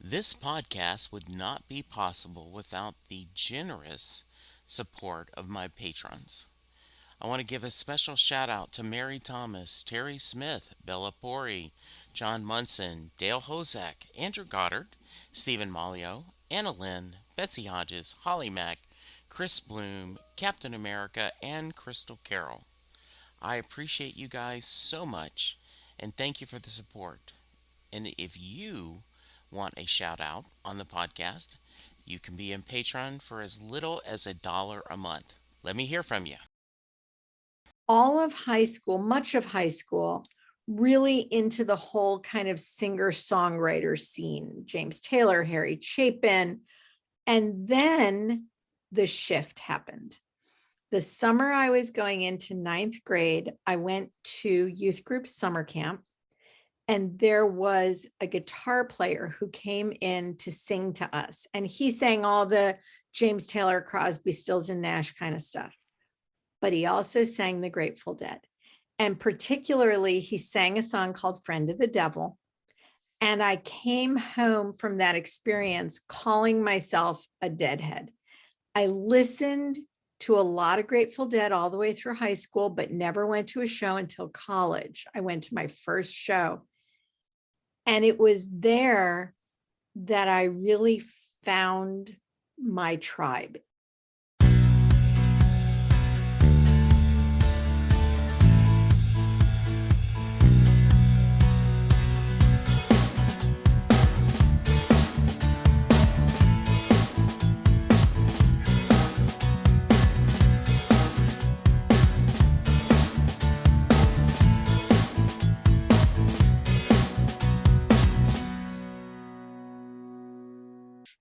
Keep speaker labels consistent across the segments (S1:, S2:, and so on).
S1: This podcast would not be possible without the generous support of my patrons. I want to give a special shout out to Mary Thomas, Terry Smith, Bella Pori, John Munson, Dale Hozak, Andrew Goddard, Stephen Malio, Anna Lynn, Betsy Hodges, Holly Mack, Chris Bloom, Captain America, and Crystal Carroll. I appreciate you guys so much and thank you for the support. And if you want a shout out on the podcast, you can be a patron for as little as $1 a month. Let me hear from you.
S2: All of high school, much of high school, really into the whole kind of singer-songwriter scene. James Taylor, Harry Chapin. And then the shift happened. The summer I was going into ninth grade, I went to youth group summer camp, and there was a guitar player who came in to sing to us. And he sang all the James Taylor, Crosby, Stills and Nash kind of stuff. But he also sang the Grateful Dead. And particularly, he sang a song called Friend of the Devil. And I came home from that experience calling myself a Deadhead. I listened to a lot of Grateful Dead all the way through high school, but never went to a show until college. I went to my first show. And it was there that I really found my tribe.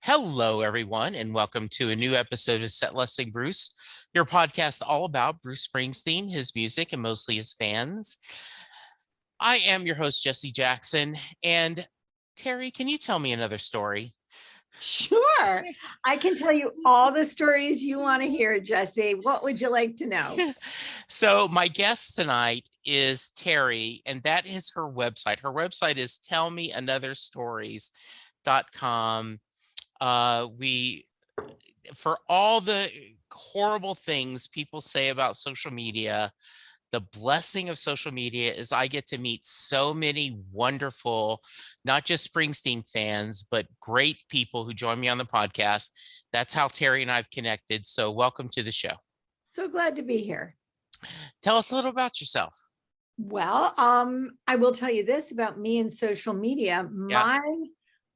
S1: Hello, everyone, and welcome to a new episode of Set Lusting Bruce, your podcast all about Bruce Springsteen, his music, and mostly his fans. I am your host, Jesse Jackson. And Terry, can you tell me another story?
S2: Sure. I can tell you all the stories you want to hear, Jesse. What would you like to know?
S1: So my guest tonight is Terry, and that is her website. Her website is tellmeanotherstories.com. We, for all the horrible things people say about social media, the blessing of social media is I get to meet so many wonderful, not just Springsteen fans, but great people who join me on the podcast. That's how Terry and I've connected. So welcome to the show.
S2: So glad to be here.
S1: Tell us a little about yourself.
S2: Well, I will tell you this about me and social media.
S1: Yeah.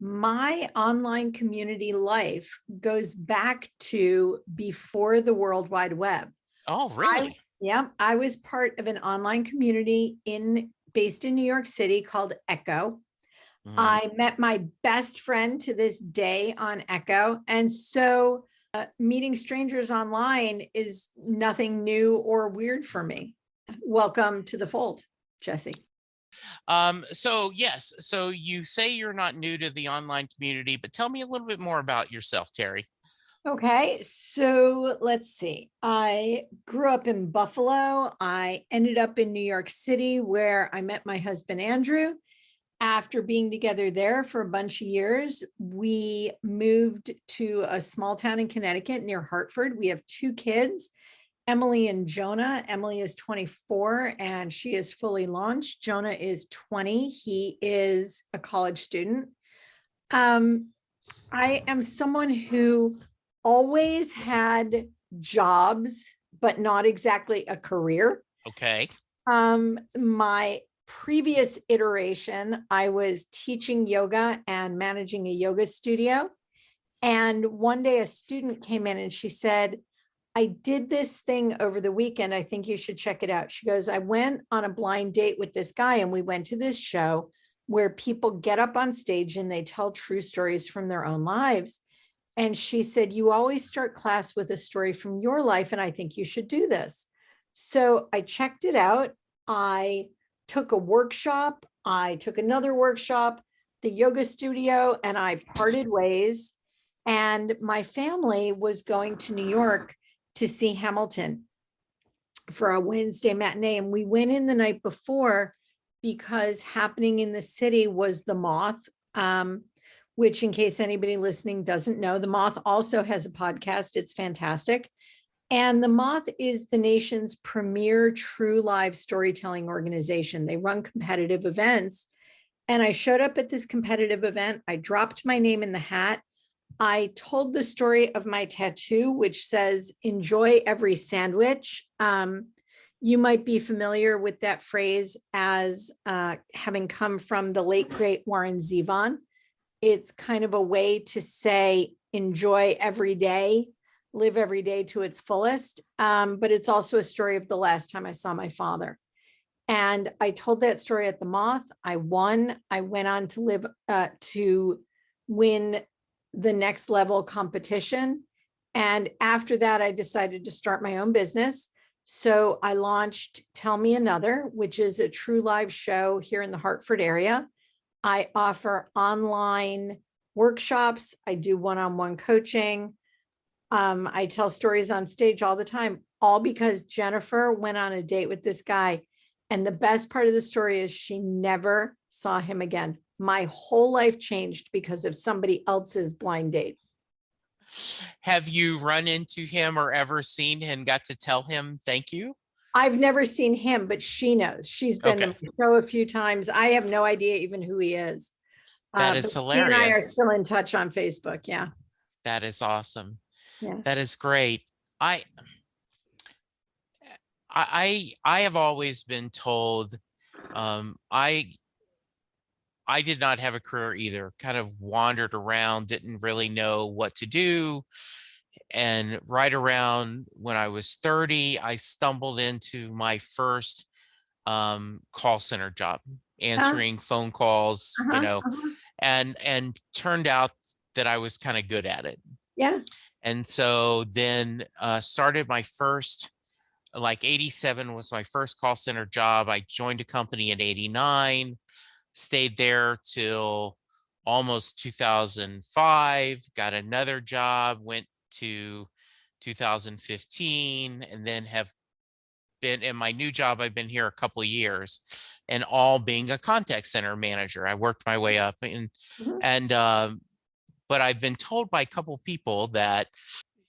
S2: My online community life goes back to before the World Wide Web.
S1: Oh, really?
S2: I was part of an online community based in New York City called Echo. I met my best friend to this day on Echo. And so meeting strangers online is nothing new or weird for me. Welcome to the fold, Jesse.
S1: So yes, so you say you're not new to the online community, but tell me a little bit more about yourself, Terry.
S2: Okay, so let's see. I grew up in Buffalo. I ended up in New York City where I met my husband, Andrew. After being together there for a bunch of years, we moved to a small town in Connecticut near Hartford. We have two kids, Emily and Jonah. Emily is 24 and she is fully launched. Jonah is 20. He is a college student. I am someone who always had jobs, but not exactly a career.
S1: Okay.
S2: My previous iteration, I was teaching yoga and managing a yoga studio. And one day a student came in and she said, I did this thing over the weekend. I think you should check it out. She goes, I went on a blind date with this guy and we went to this show where people get up on stage and they tell true stories from their own lives. And she said, you always start class with a story from your life, and I think you should do this. So I checked it out. I took a workshop. I took another workshop, the yoga studio, and I parted ways. And my family was going to New York to see Hamilton for a Wednesday matinee. And we went in the night before because happening in the city was the Moth, which in case anybody listening doesn't know, the Moth also has a podcast. It's fantastic. And the Moth is the nation's premier true live storytelling organization. They run competitive events. And I showed up at this competitive event. I dropped my name in the hat. I told the story of my tattoo, which says, enjoy every sandwich. You might be familiar with that phrase as having come from the late, great Warren Zevon. It's kind of a way to say, enjoy every day, live every day to its fullest. But it's also a story of the last time I saw my father. And I told that story at the Moth. I won. I went on to win the next level competition. And after that, I decided to start my own business. So I launched Tell Me Another, which is a true live show here in the Hartford area. I offer online workshops. I do one-on-one coaching. I tell stories on stage all the time, all because Jennifer went on a date with this guy. And the best part of the story is she never saw him again. My whole life changed because of somebody else's blind date.
S1: Have you run into him or ever seen him and got to tell him thank you?
S2: I've never seen him, but she knows. She's been to the show a few times. I have no idea even who he is.
S1: That is
S2: but
S1: hilarious.
S2: She and I are still in touch on Facebook. Yeah.
S1: That is awesome.
S2: Yeah.
S1: That is great. I have always been told, I did not have a career either, kind of wandered around, didn't really know what to do. And right around when I was 30, I stumbled into my first call center job, answering phone calls, and turned out that I was kind of good at it.
S2: Yeah.
S1: And so then started my first, like 87 was my first call center job. I joined a company in 89. Stayed there till almost 2005, got another job, went to 2015, and then have been in my new job. I've been here a couple of years, and all being a contact center manager. I worked my way up, but I've been told by a couple of people that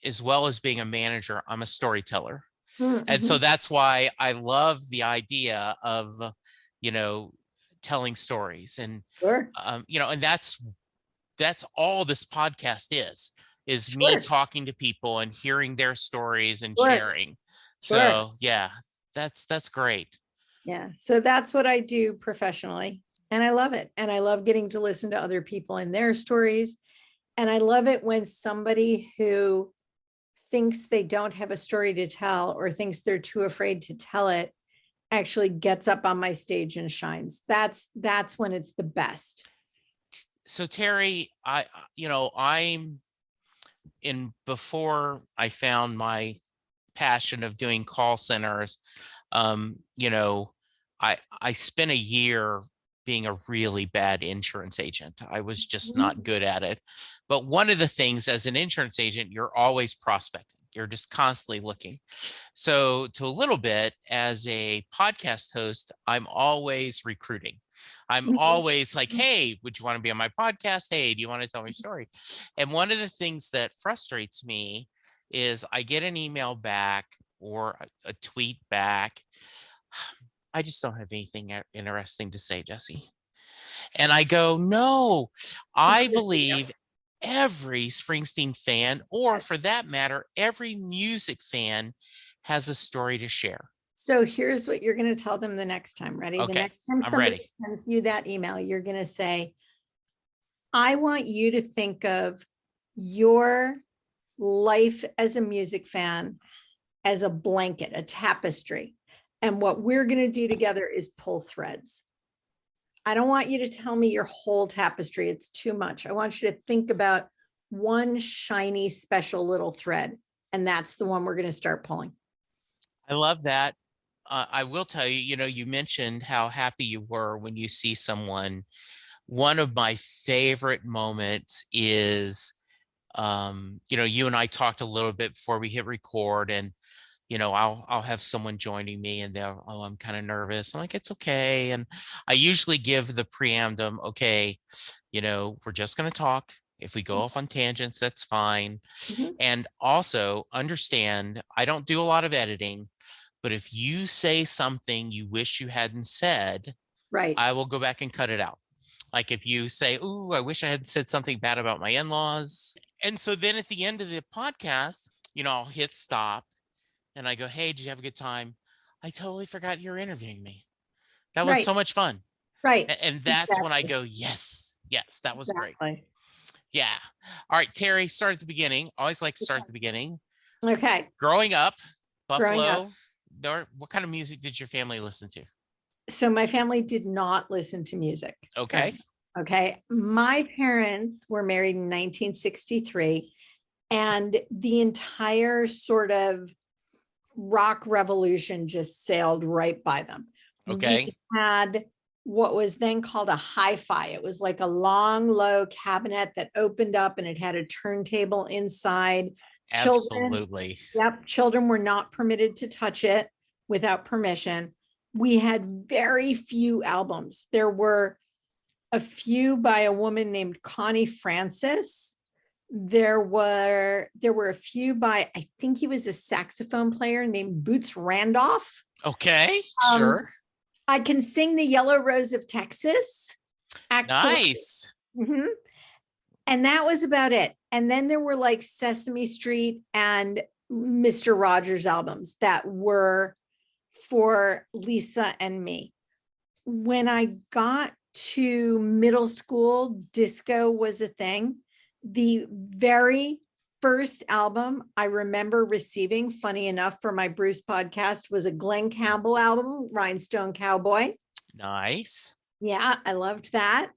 S1: as well as being a manager, I'm a storyteller. And so that's why I love the idea of, telling stories and, and that's all this podcast is me talking to people and hearing their stories and sharing. So yeah, that's great.
S2: Yeah. So that's what I do professionally. And I love it. And I love getting to listen to other people and their stories. And I love it when somebody who thinks they don't have a story to tell or thinks they're too afraid to tell it actually gets up on my stage and shines. That's when it's the best.
S1: So Terry, I'm before I found my passion of doing call centers, I spent a year being a really bad insurance agent. I was just not good at it. But one of the things as an insurance agent, you're always prospecting. You're just constantly looking. So to a little bit as a podcast host, I'm always recruiting. I'm always like, hey, would you want to be on my podcast? Hey, do you want to tell me a story? And one of the things that frustrates me is I get an email back or a tweet back. I just don't have anything interesting to say, Jesse. And I go, no, I believe every Springsteen fan, or for that matter, every music fan has a story to share.
S2: So here's what you're going to tell them the next time. Ready?
S1: Okay,
S2: the next time somebody sends you that email, you're going to say, I want you to think of your life as a music fan as a blanket, a tapestry. And what we're going to do together is pull threads. I don't want you to tell me your whole tapestry. It's too much. I want you to think about one shiny, special little thread. And that's the one we're going to start pulling.
S1: I love that. I will tell you, you mentioned how happy you were when you see someone. One of my favorite moments is, you and I talked a little bit before we hit record, and I'll have someone joining me and they're, oh, I'm kind of nervous. I'm like, it's okay. And I usually give the preamble, okay, We're just going to talk. If we go off on tangents, that's fine.
S2: Mhm.
S1: And also understand, I don't do a lot of editing, but if you say something you wish you hadn't said,
S2: Right.
S1: I will go back and cut it out. Like if you say, "Ooh, I wish I had said something bad about my in-laws." And so then at the end of the podcast, I'll hit stop and I go, "Hey, did you have a good time? I totally forgot you're interviewing me. That was
S2: Right.
S1: so much fun."
S2: Right.
S1: And that's when I
S2: Exactly.
S1: go, "Yes, yes, that was great."
S2: Exactly.
S1: Yeah. All right, Terry, start at the beginning. Always like to start at the beginning.
S2: Okay.
S1: Growing up,
S2: Growing up.
S1: Buffalo, what kind of music did your family listen to?
S2: So my family did not listen to music.
S1: Okay.
S2: Okay. My parents were married in 1963, and the entire sort of rock revolution just sailed right by them. We
S1: Okay.
S2: had what was then called a hi-fi. It was like a long, low cabinet that opened up and it had a turntable inside. Children,
S1: Absolutely.
S2: yep, children were not permitted to touch it without permission. We had very few albums. There were a few by a woman named Connie Francis. There were a few by, I think he was a saxophone player named Boots Randolph.
S1: Okay.
S2: Um,
S1: Sure.
S2: I can sing the Yellow Rose of Texas, actually.
S1: Nice.
S2: Mhm. And that was about it. And then there were like Sesame Street and Mr. Rogers albums that were for Lisa and me. When I got to middle school, disco was a thing. The very first album I remember receiving, funny enough, for my Bruce podcast was a Glenn Campbell album, Rhinestone Cowboy.
S1: Nice.
S2: Yeah, I loved that.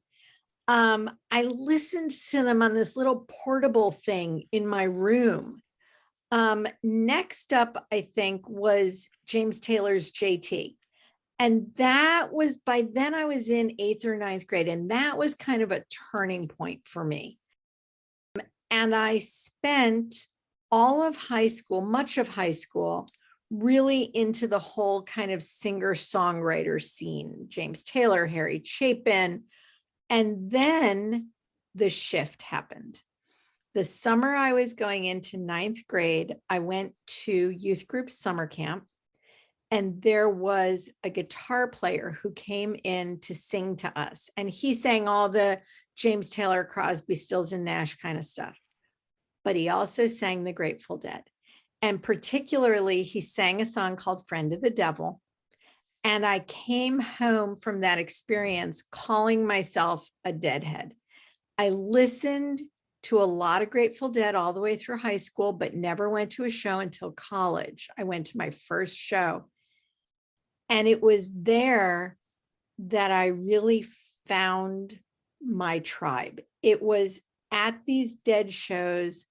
S2: I listened to them on this little portable thing in my room. Next up, I think, was James Taylor's JT. And that was, by then I was in 8th or 9th grade, and that was kind of a turning point for me. And I spent all of high school, much of high school, really into the whole kind of singer-songwriter scene, James Taylor, Harry Chapin. And then the shift happened. The summer I was going into 9th grade, I went to youth group summer camp, and there was a guitar player who came in to sing to us. And he sang all the James Taylor, Crosby, Stills, and Nash kind of stuff. But he also sang the Grateful Dead. And particularly, he sang a song called Friend of the Devil. And I came home from that experience calling myself a Deadhead. I listened to a lot of Grateful Dead all the way through high school, but never went to a show until college. I went to my first show. And it was there that I really found my tribe. It was at these Dead shows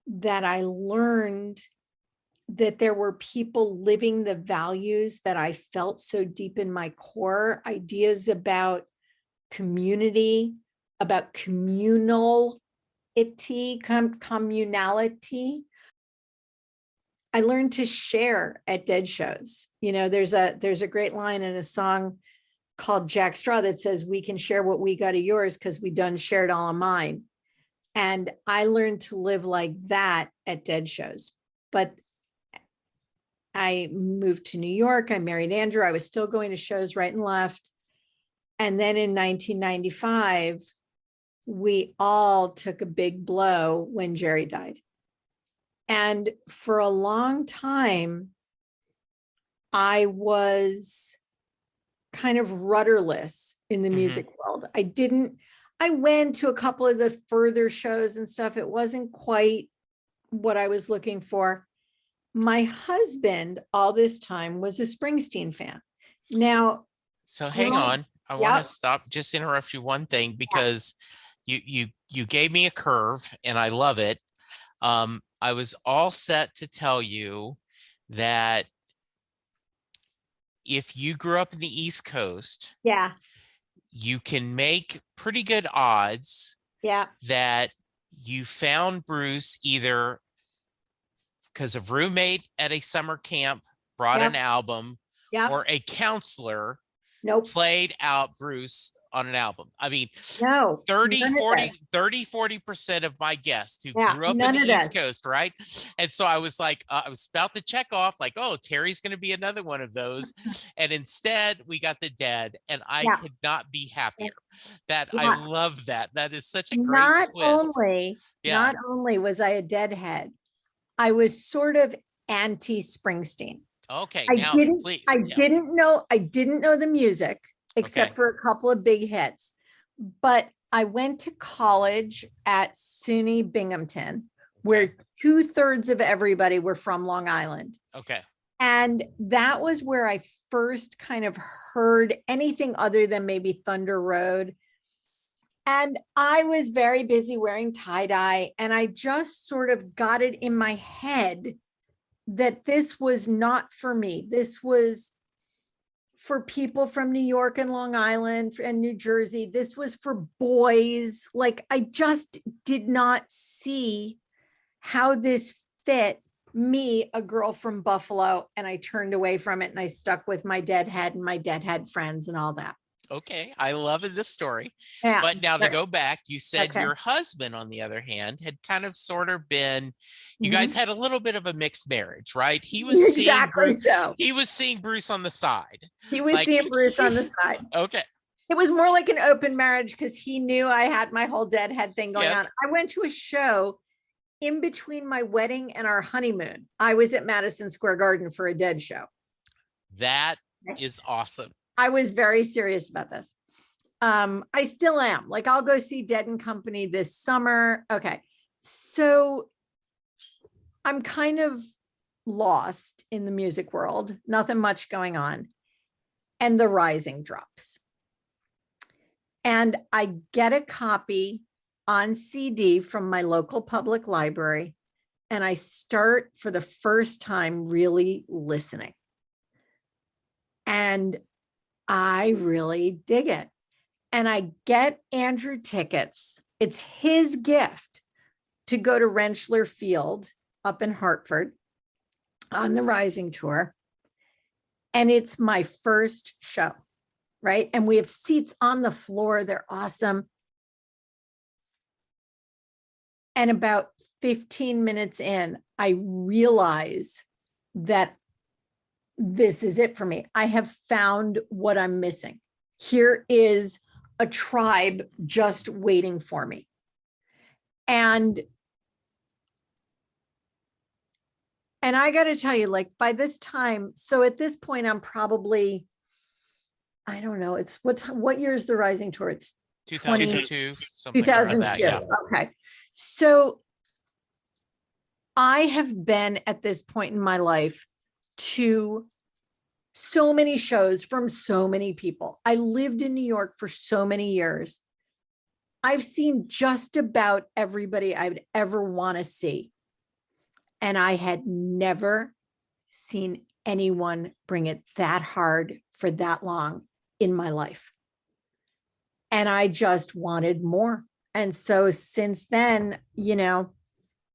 S2: that I learned that there were people living the values that I felt so deep in my core, ideas about community, about communality. I learned to share at Dead shows. There's a great line in a song called Jack Straw that says, "We can share what we got of yours because we done shared all of mine." And I learned to live like that at Dead shows. But I moved to New York. I married Andrew. I was still going to shows right and left. And then in 1995, we all took a big blow when Jerry died. And for a long time, I was kind of rudderless in the music world. I went to a couple of the further shows and stuff. It wasn't quite what I was looking for. My husband, all this time, was a Springsteen fan. Now,
S1: So hang on. I want to
S2: yep,
S1: just interrupt you one thing, because you gave me a curve and I love it. I was all set to tell you that if you grew up in the East Coast,
S2: yeah,
S1: you can make pretty good odds
S2: yeah,
S1: that you found Bruce either because a roommate at a summer camp brought an
S2: yep,
S1: album,
S2: yep,
S1: or a counselor
S2: Nope.
S1: played out Bruce on an album. I mean,
S2: No.
S1: 30,
S2: None of
S1: 40,
S2: this.
S1: 30, 40% of my guests who
S2: Yeah.
S1: grew up in
S2: None
S1: the
S2: of
S1: East
S2: this.
S1: Coast, right? And so I was like, I was about to check off, like, oh, Terry's going to be another one of those. And instead, we got the Dead, and I
S2: Yeah.
S1: could not be happier. That I
S2: Yeah.
S1: love that. That is such a great
S2: Not
S1: twist.
S2: only,
S1: Yeah.
S2: not only was I a Deadhead, I was sort of anti Springsteen.
S1: Okay.
S2: I
S1: Now,
S2: didn't,
S1: please
S2: I
S1: tell.
S2: didn't know the music
S1: Okay.
S2: except for a couple of big hits. But I went to college at SUNY Binghamton,
S1: Okay.
S2: where 2/3 of everybody were from Long Island.
S1: Okay.
S2: And that was where I first kind of heard anything other than maybe Thunder Road. And I was very busy wearing tie-dye, and I just sort of got it in my head that this was not for me. This was for people from New York and Long Island and New Jersey. This was for boys. Like, I just did not see how this fit me, a girl from Buffalo, and I turned away from it and I stuck with my Deadhead and my Deadhead friends and all that.
S1: Okay. I love this story.
S2: Yeah.
S1: But now to go back, you said
S2: Okay.
S1: your husband, on the other hand, had kind of sort of been, you
S2: Mhm.
S1: guys had a little bit of a mixed marriage, right? He was seeing
S2: Exactly
S1: Bruce,
S2: so.
S1: he was seeing Bruce on the side.
S2: He was
S1: Like,
S2: seeing Bruce on the side.
S1: okay.
S2: It was more like an open marriage because he knew I had my whole Deadhead thing going on.
S1: Yes.
S2: I went to a show in between my wedding and our honeymoon. I was at Madison Square Garden for a Dead show.
S1: That is awesome.
S2: I was very serious about this. I still am. Like, I'll go see Dead and Company this summer. Okay. So I'm kind of lost in the music world, nothing much going on. And The Rising drops. And I get a copy on CD from my local public library. And I start for the first time really listening. And I really dig it. And I get Andrew tickets. It's his gift to go to Rentschler Field up in Hartford on the Rising tour. And it's my first show, right? And we have seats on the floor. They're awesome. And about 15 minutes in, I realize that this is it for me. I have found what I'm missing. Here is a tribe just waiting for me. And I got to tell you, like, by this time, so at this point, I'm probably, I don't know, it's what year is the Rising tour? It's
S1: 2002, something like that. Yeah.
S2: Okay. So I have been at this point in my life to so many shows from so many people. I lived in New York for so many years. I've seen just about everybody I would ever want to see. And I had never seen anyone bring it that hard for that long in my life. And I just wanted more. And so since then, you know,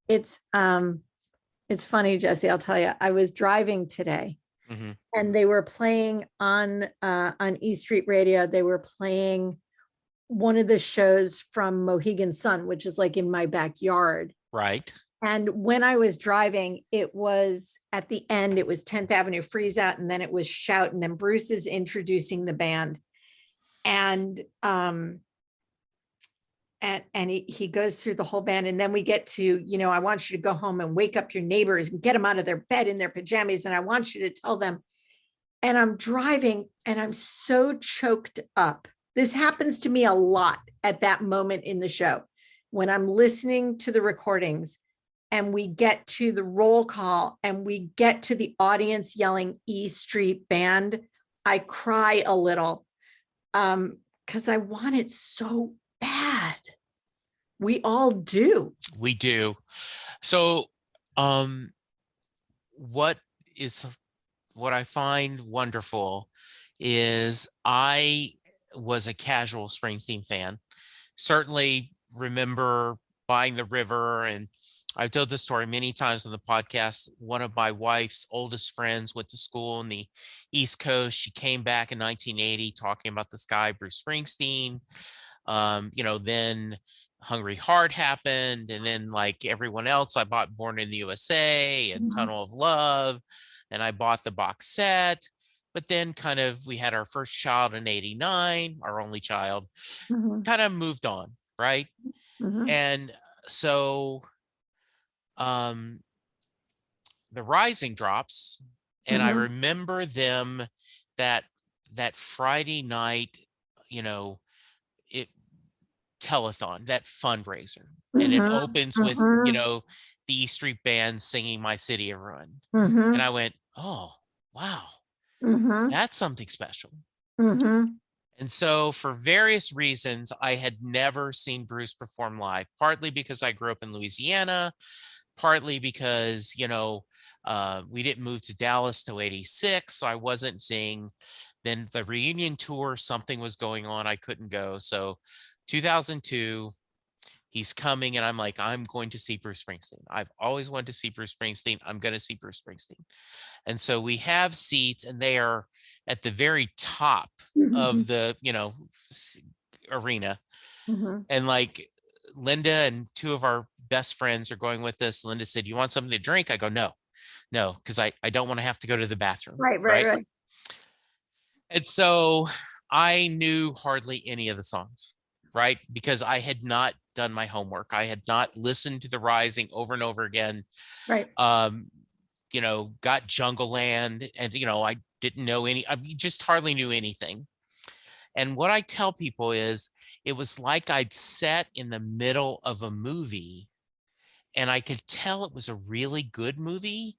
S2: it's funny, Jesse, I'll tell you, I was driving today. Mm-hmm. And they were playing on E Street Radio. They were playing one of the shows from Mohegan Sun, which is like in my backyard.
S1: Right.
S2: And when I was driving, it was at the end, it was 10th Avenue Freeze Out, and then it was Shout, and then Bruce is introducing the band. And he goes through the whole band, and then we get to, you know, I want you to go home and wake up your neighbors and get them out of their bed in their pajamas, and I want you to tell them. And I'm driving and I'm so choked up. This happens to me a lot at that moment in the show when I'm listening to the recordings and we get to the roll call and we get to the audience yelling E Street Band. I cry a little because I want it so bad. We all do.
S1: We do. So what I find wonderful is I was a casual Springsteen fan. Certainly remember Buying the River and I've told this story many times on the podcast. One of my wife's oldest friends went to school in the East Coast. She came back in 1980 talking about this guy, Bruce Springsteen. Then Hungry Heart happened. And then, like everyone else, I bought Born in the USA and Tunnel of Love, and I bought the box set. But then kind of we had our first child in 89, our only child, kind of moved on, right? And so the Rising drops, and I remember them that Friday night, it telethon, that fundraiser, and it opens with the E Street Band singing My City of Run, and I went, oh wow, that's something special. And so for various reasons, I had never seen Bruce perform live, partly because I grew up in Louisiana, partly because, we didn't move to Dallas till 86. So I wasn't seeing. Then the reunion tour, something was going on. I couldn't go. So 2002, he's coming, and I'm like, I'm going to see Bruce Springsteen. I've always wanted to see Bruce Springsteen. I'm going to see Bruce Springsteen. And so we have seats, and they are at the very top of the, arena. And like Linda and two of our best friends are going with us. Linda said, you want something to drink? I go, no, because I don't want to have to go to the bathroom.
S2: Right.
S1: And so I knew hardly any of the songs, right? Because I had not done my homework. I had not listened to The Rising over and over again.
S2: Right.
S1: Got Jungle Land, and, I didn't know I just hardly knew anything. And what I tell people is it was like I'd sat in the middle of a movie, and I could tell it was a really good movie,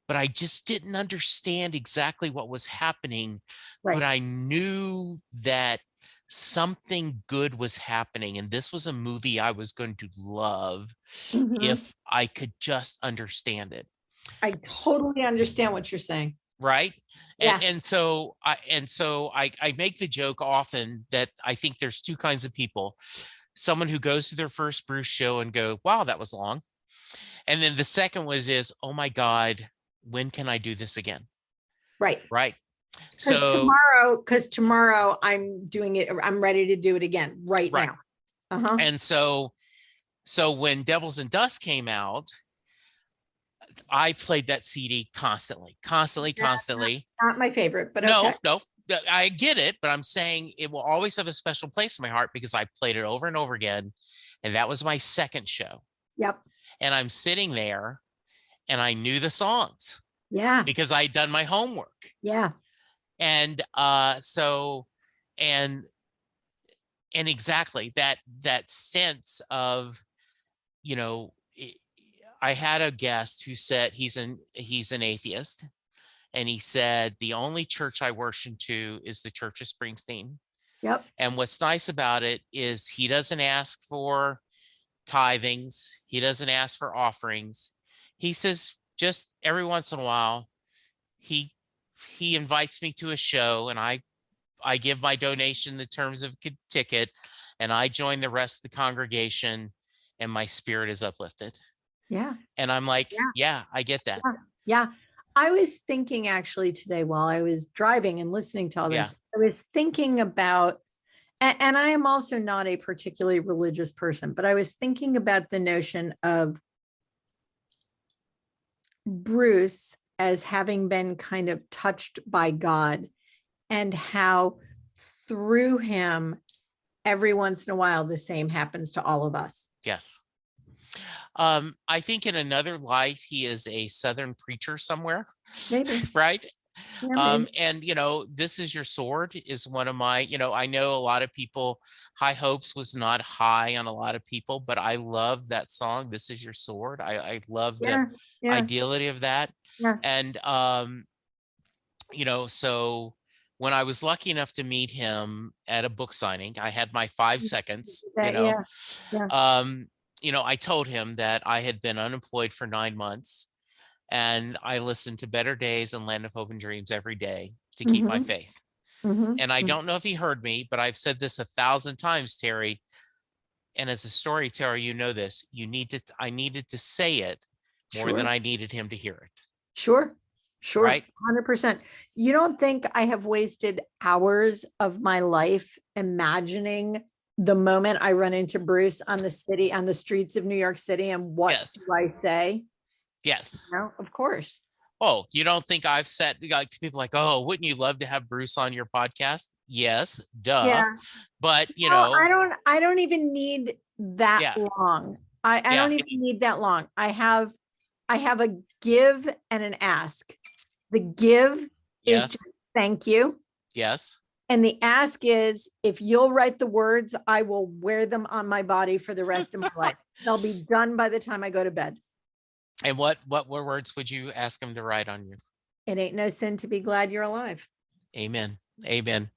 S1: but I just didn't understand exactly what was happening.
S2: Right.
S1: But I knew that something good was happening, and this was a movie I was going to love if I could just understand it.
S2: I totally understand what you're saying.
S1: Right.
S2: Yeah.
S1: And so I make the joke often that I think there's two kinds of people. Someone who goes to their first Bruce show and go, wow, that was long. And then the second is, oh my God, when can I do this again?
S2: Right.
S1: So
S2: tomorrow I'm doing it. I'm ready to do it again right now.
S1: And so when Devils and Dust came out, I played that CD constantly.
S2: Not my favorite, but
S1: no, I get it, but I'm saying it will always have a special place in my heart because I played it over and over again. And that was my second show.
S2: Yep.
S1: And I'm sitting there, and I knew the songs.
S2: Yeah.
S1: Because I'd done my homework.
S2: Yeah.
S1: And and exactly that sense of, I had a guest who said he's an atheist, and he said the only church I worship to is the Church of Springsteen.
S2: Yep.
S1: And what's nice about it is he doesn't ask for tithings, he doesn't ask for offerings. He says just every once in a while he invites me to a show, and I give my donation in the terms of a ticket, and I join the rest of the congregation, and my spirit is uplifted.
S2: Yeah.
S1: And I'm like, yeah, I get that.
S2: Yeah. I was thinking actually today while I was driving and listening to all this, I was thinking about, and I am also not a particularly religious person, but I was thinking about the notion of Bruce as having been kind of touched by God, and how through him, every once in a while, the same happens to all of us.
S1: Yes. I think in another life, he is a Southern preacher somewhere.
S2: Maybe.
S1: Right.
S2: Yeah, maybe.
S1: And, This Is Your Sword is one of my, I know a lot of people, High Hopes was not high on a lot of people, but I love that song. This Is Your Sword. I love the ideality of that.
S2: Yeah.
S1: And, so when I was lucky enough to meet him at a book signing, I had my 5 seconds, I told him that I had been unemployed for 9 months, and I listened to Better Days and Land of Hope and Dreams every day to keep my faith. And I don't know if he heard me, but I've said this 1,000 times, Terry. And as a storyteller, you know this. I needed to say it more than
S2: Sure.
S1: I needed him to hear it.
S2: Sure. Sure.
S1: Right?
S2: 100%. You don't think I have wasted hours of my life imagining the moment I run into Bruce on the streets of New York City, and what
S1: Yes.
S2: do I say?
S1: Yes.
S2: No, of course.
S1: Oh, you don't think I've said, like, people like, oh, wouldn't you love to have Bruce on your podcast? Yes, duh.
S2: Yeah.
S1: But
S2: Well, I don't even need that
S1: yeah,
S2: long. I
S1: yeah,
S2: don't even need that long. I have a give and an ask. The give is
S1: yes,
S2: just thank you.
S1: yes.
S2: And the ask is, if you'll write the words, I will wear them on my body for the rest of my life. They'll be done by the time I go to bed.
S1: And what words would you ask him to write on you?
S2: It ain't no sin to be glad you're alive.
S1: Amen. Amen.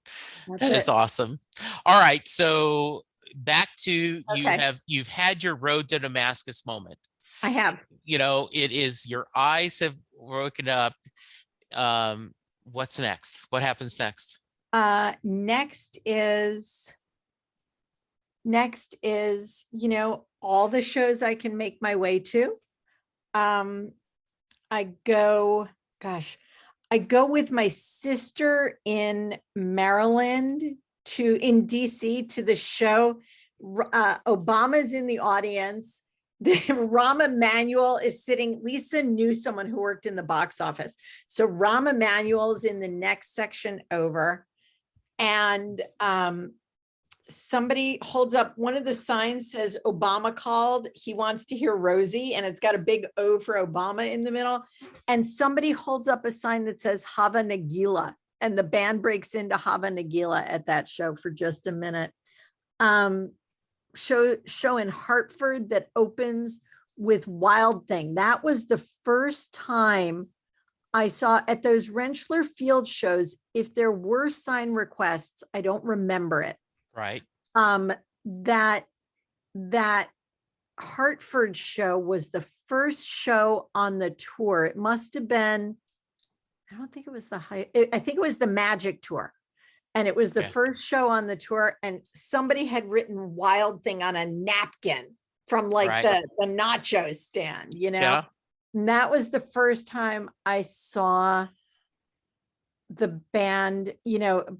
S2: That's
S1: That is
S2: it.
S1: awesome. All right. So back to
S2: Okay.
S1: you've had your road to Damascus moment.
S2: I have.
S1: It is, your eyes have woken up. What's next? What happens next?
S2: Next is, all the shows I can make my way to. I go, gosh, I go with my sister in Maryland in DC to the show. Obama's in the audience. Rahm Emanuel is sitting. Lisa knew someone who worked in the box office. So Rahm Emanuel is in the next section over. And somebody holds up one of the signs, says Obama called, he wants to hear Rosie, and it's got a big O for Obama in the middle. And somebody holds up a sign that says Hava Nagila, and the band breaks into Hava Nagila at that show for just a minute. Show in Hartford that opens with Wild Thing. That was the first time I saw at those Rentschler Field shows. If there were sign requests, I don't remember it.
S1: Right.
S2: That Hartford show was the first show on the tour. It must have been, I don't think it was I think it was the Magic Tour. And it was the first show on the tour, and somebody had written Wild Thing on a napkin from like the nacho stand,
S1: Yeah.
S2: And that was the first time I saw the band,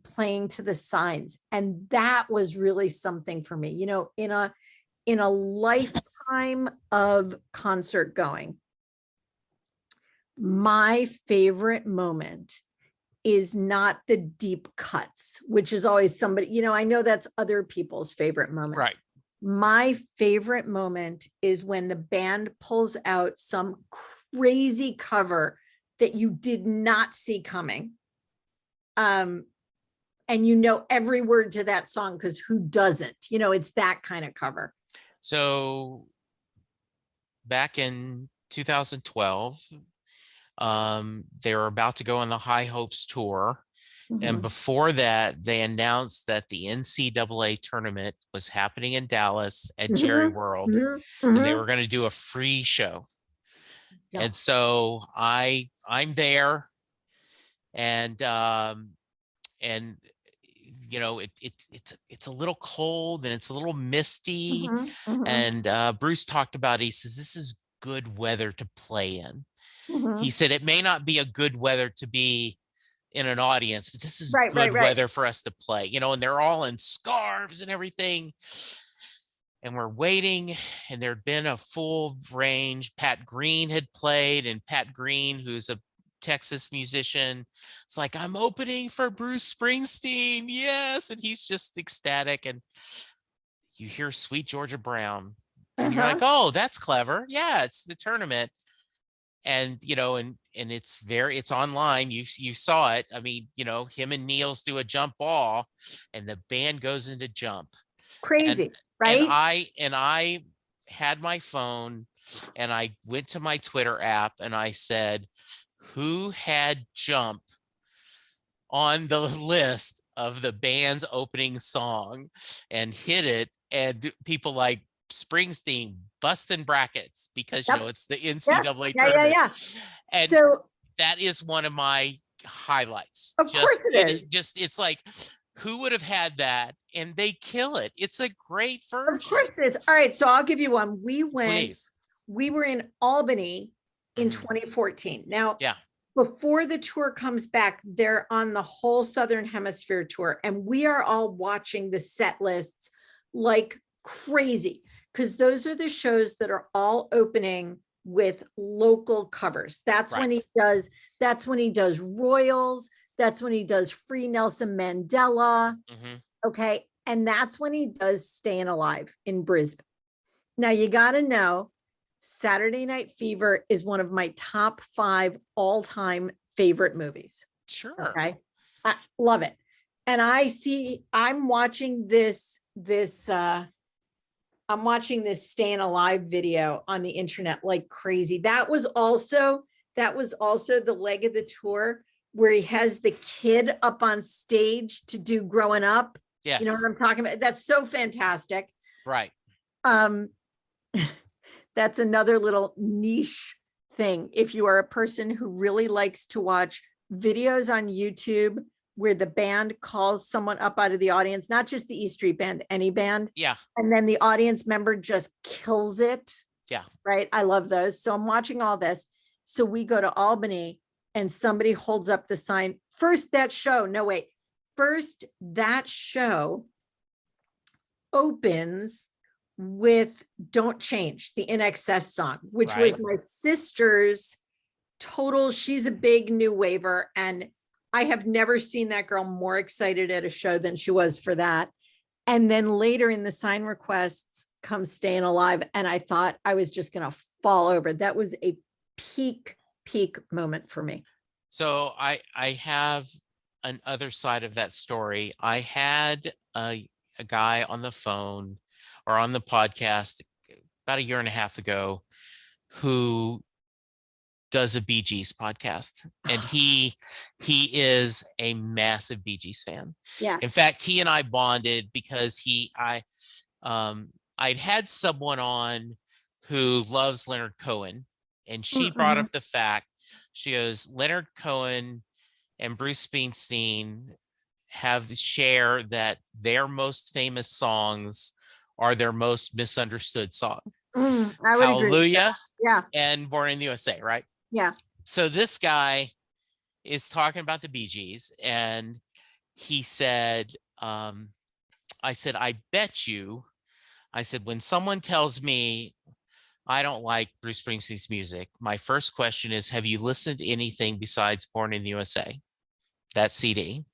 S2: playing to the signs. And that was really something for me, in a lifetime of concert going. My favorite moment is not the deep cuts, which is always somebody, I know that's other people's favorite moments.
S1: Right.
S2: My favorite moment is when the band pulls out some crazy cover that you did not see coming. And every word to that song, because who doesn't? It's that kind of cover.
S1: So back in 2012, they were about to go on the High Hopes tour. And before that, they announced that the NCAA tournament was happening in Dallas at Jerry World, and they were going to do a free show. Yeah. And so I'm there, and it's a little cold and it's a little misty. And Bruce talked about, he says, this is good weather to play in. He said, it may not be a good weather to be in an audience, but this is good weather for us to play, and they're all in scarves and everything. And we're waiting, and there'd been a full range. Pat Green had played, and Pat Green, who's a Texas musician, it's like, I'm opening for Bruce Springsteen. Yes. And he's just ecstatic. And you hear Sweet Georgia Brown, and you're like, oh, that's clever. Yeah, it's the tournament. And and it's online. You saw it. I mean, him and Niels do a jump ball, and the band goes into jump.
S2: Crazy, right?
S1: And I had my phone, and I went to my Twitter app, and I said, who had jump on the list of the band's opening song, and hit it. And people like Springsteen busting brackets because it's the NCAA tournament.
S2: Yeah.
S1: And so that is one of my highlights.
S2: Of course it is.
S1: It's like, who would have had that and they kill it. It's a great
S2: Of
S1: version.
S2: course it is. All right, so I'll give you one.
S1: Please.
S2: We were in Albany in
S1: Mhm.
S2: 2014. Now,
S1: Yeah.
S2: before the tour comes back, they're on the whole Southern Hemisphere tour, and we are all watching the set lists like crazy because those are the shows that are all opening with local covers. That's when
S1: Right.
S2: that's when he does Royals, that's when he does Free Nelson Mandela,
S1: Mhm.
S2: okay? And that's when he does Staying Alive in Brisbane. Now you got to know Saturday Night Fever is one of my top 5 all-time favorite movies.
S1: Sure.
S2: Okay. I love it. And I'm watching I'm watching this Staying Alive video on the internet like crazy. That was also the leg of the tour where he has the kid up on stage to do Growing Up.
S1: Yes.
S2: You know what I'm talking about? That's so fantastic.
S1: Right.
S2: That's another little niche thing. If you are a person who really likes to watch videos on YouTube where the band calls someone up out of the audience, not just the E Street Band, any band.
S1: Yeah.
S2: And then the audience member just kills it.
S1: Yeah.
S2: Right. I love those. So I'm watching all this. So we go to Albany and somebody holds up the sign. First, that show opens with Don't Change, the INXS song, which was my sister's total. She's a big new waver, and I have never seen that girl more excited at a show than she was for that. And then later in the sign requests comes Staying Alive, and I thought I was just going to fall over. That was a peak moment for me.
S1: So I have an other side of that story. I had a guy on the phone or on the podcast about 1.5 years ago who does a Bee Gees podcast, and he is a massive Bee Gees fan.
S2: Yeah.
S1: In fact, he and I bonded because I'd had someone on who loves Leonard Cohen, and she brought up the fact, she goes, Leonard Cohen and Bruce Springsteen have the share that their most famous songs are their most misunderstood song. Hallelujah.
S2: Yeah.
S1: And Born in the USA, right?
S2: Yeah.
S1: So this guy is talking about the Bee Gees, and he said, I said, I bet you, I said, when someone tells me I don't like Bruce Springsteen's music, my first question is, have you listened to anything besides Born in the USA, that CD?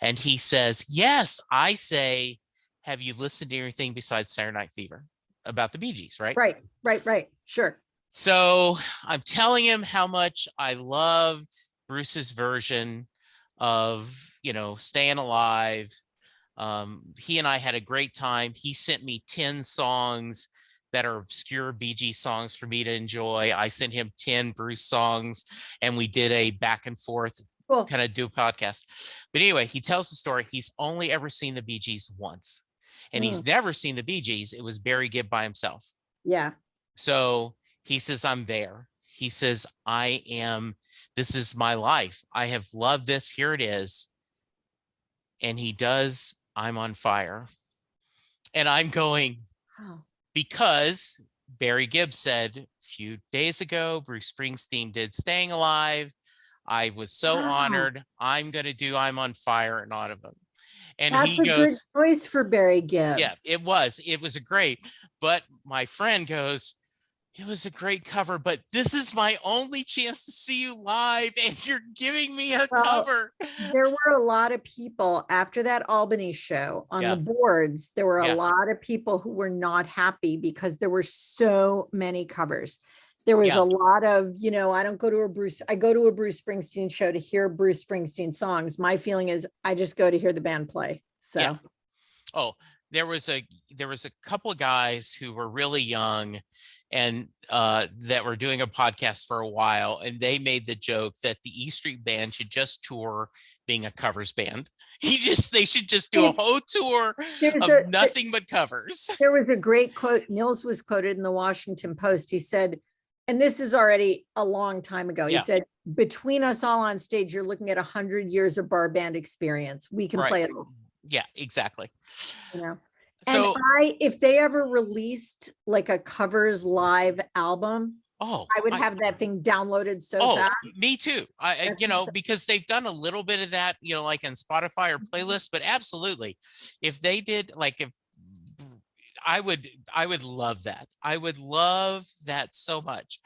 S1: And he says, yes. I say, have you listened to anything besides Saturday Night Fever about the Bee Gees, right?
S2: Right. Sure.
S1: So I'm telling him how much I loved Bruce's version of, Staying Alive. He and I had a great time. He sent me 10 songs that are obscure Bee Gees songs for me to enjoy. I sent him 10 Bruce songs, and we did a back and forth kind of do a podcast. But anyway, he tells the story. He's only ever seen the Bee Gees once, and he's never seen the Bee Gees. It was Barry Gibb by himself.
S2: Yeah. So
S1: he says, I'm there. He says, this is my life. I have loved this. Here it is. And he does, I'm on fire. And I'm going, because Barry Gibb said a few days ago, Bruce Springsteen did Staying Alive. I was so honored. I'm going to do I'm on fire in honor of him. And
S2: that's
S1: he goes,
S2: good choice for Barry Gibb.
S1: Yeah, it was a great, but my friend goes, it was a great cover, but this is my only chance to see you live, and you're giving me a cover.
S2: There were a lot of people after that Albany show on the boards. There were a lot of people who were not happy because there were so many covers. There was a lot of, I go to a Bruce Springsteen show to hear Bruce Springsteen songs. My feeling is I just go to hear the band play. So,
S1: there was a couple of guys who were really young and that were doing a podcast for a while, and they made the joke that the E Street Band should just tour being a covers band. They should just do a whole tour of nothing but covers.
S2: There was a great quote. Nils was quoted in the Washington Post. He said, and this is already a long time ago. He said, between us all on stage, you're looking at 100 years of bar band experience. We can play it all.
S1: Yeah, exactly.
S2: you know. And
S1: So,
S2: if they ever released like a covers live album,
S1: oh,
S2: I would have that thing downloaded so
S1: oh,
S2: fast.
S1: me too.
S2: That's
S1: Because they've done a little bit of that, like in Spotify or playlists, but absolutely, if they did, like, if I would love that. I would love that so much.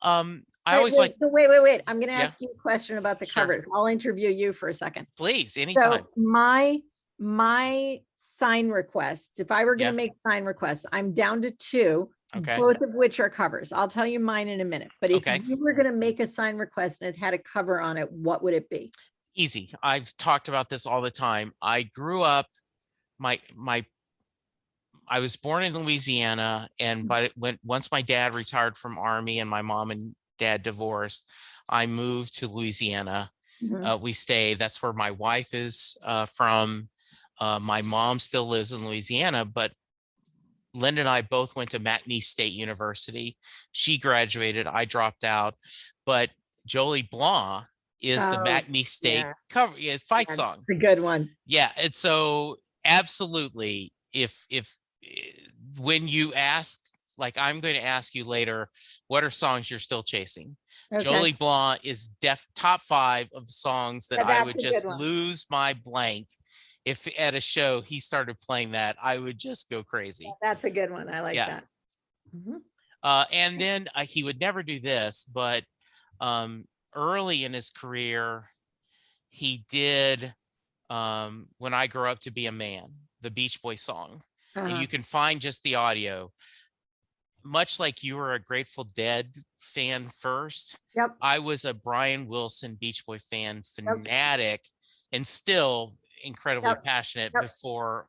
S1: I
S2: But
S1: always like,
S2: wait. I'm going to
S1: yeah,
S2: ask you a question about the
S1: sure,
S2: covers. I'll interview you for a second.
S1: please, anytime.
S2: So my sign requests, if I were going
S1: Yeah,
S2: to make sign requests, I'm down to two,
S1: okay,
S2: both of which are covers. I'll tell you mine in a minute. But if
S1: okay,
S2: you were going to make a sign request and it had a cover on it, what would it be?
S1: easy. I've talked about this all the time. I grew up, my I was born in Louisiana, and once my dad retired from Army and my mom and dad divorced, I moved to Louisiana.
S2: Mhm.
S1: We stayed. That's where my wife is from. My mom still lives in Louisiana, but Linda and I both went to McNeese State University. She graduated. I dropped out, but Jolie Blanc is the
S2: Oh,
S1: McNeese State
S2: yeah,
S1: cover fight
S2: yeah,
S1: song.
S2: a good one.
S1: Yeah, and so absolutely, if when you ask, like, I'm going to ask you later, what are songs you're still chasing?
S2: Okay.
S1: Jolie Blanc is top 5 of songs that
S2: Yeah,
S1: I
S2: that's
S1: would
S2: a good
S1: just
S2: one.
S1: lose my blank. If at a show he started playing that, I would just go
S2: Yeah,
S1: crazy.
S2: that's a good one. I like
S1: Yeah.
S2: that. Mhm.
S1: And then he would never do this, but early in his career, he did When I Grow Up to Be a Man, the Beach Boy song. And
S2: Uh-huh.
S1: you can find just the audio. Much like you were a Grateful Dead fan first,
S2: Yep.
S1: I was a Brian Wilson Beach Boy fan
S2: Yep.
S1: fanatic, and still incredibly
S2: Yep.
S1: passionate
S2: Yep.
S1: before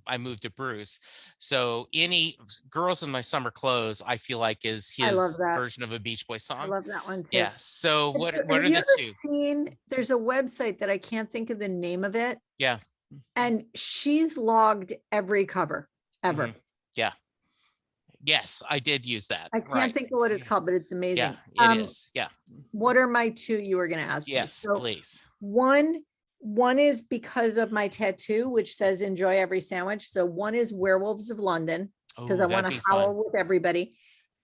S1: I moved to Bruce. So any Girls in My Summer Clothes, I feel like, is
S2: I love
S1: his
S2: that.
S1: version of a Beach Boy
S2: I
S1: song.
S2: love that one too.
S1: Yeah. So what
S2: Have
S1: are
S2: you
S1: the
S2: ever
S1: two?
S2: seen, there's a website that I can't think of the name of it,
S1: Yeah.
S2: and she's logged every cover ever.
S1: Mhm. Yeah. Yes, I did use that.
S2: I can't
S1: Right.
S2: think of what it's called, but it's
S1: Yeah,
S2: amazing.
S1: it is. Yeah.
S2: What are my two you were going to ask me?
S1: Yes,
S2: So
S1: please.
S2: one is because of my tattoo, which says enjoy every sandwich. So one is Werewolves of London, because I
S1: Oh,
S2: want
S1: that'd
S2: to
S1: be
S2: howl
S1: fun.
S2: with everybody.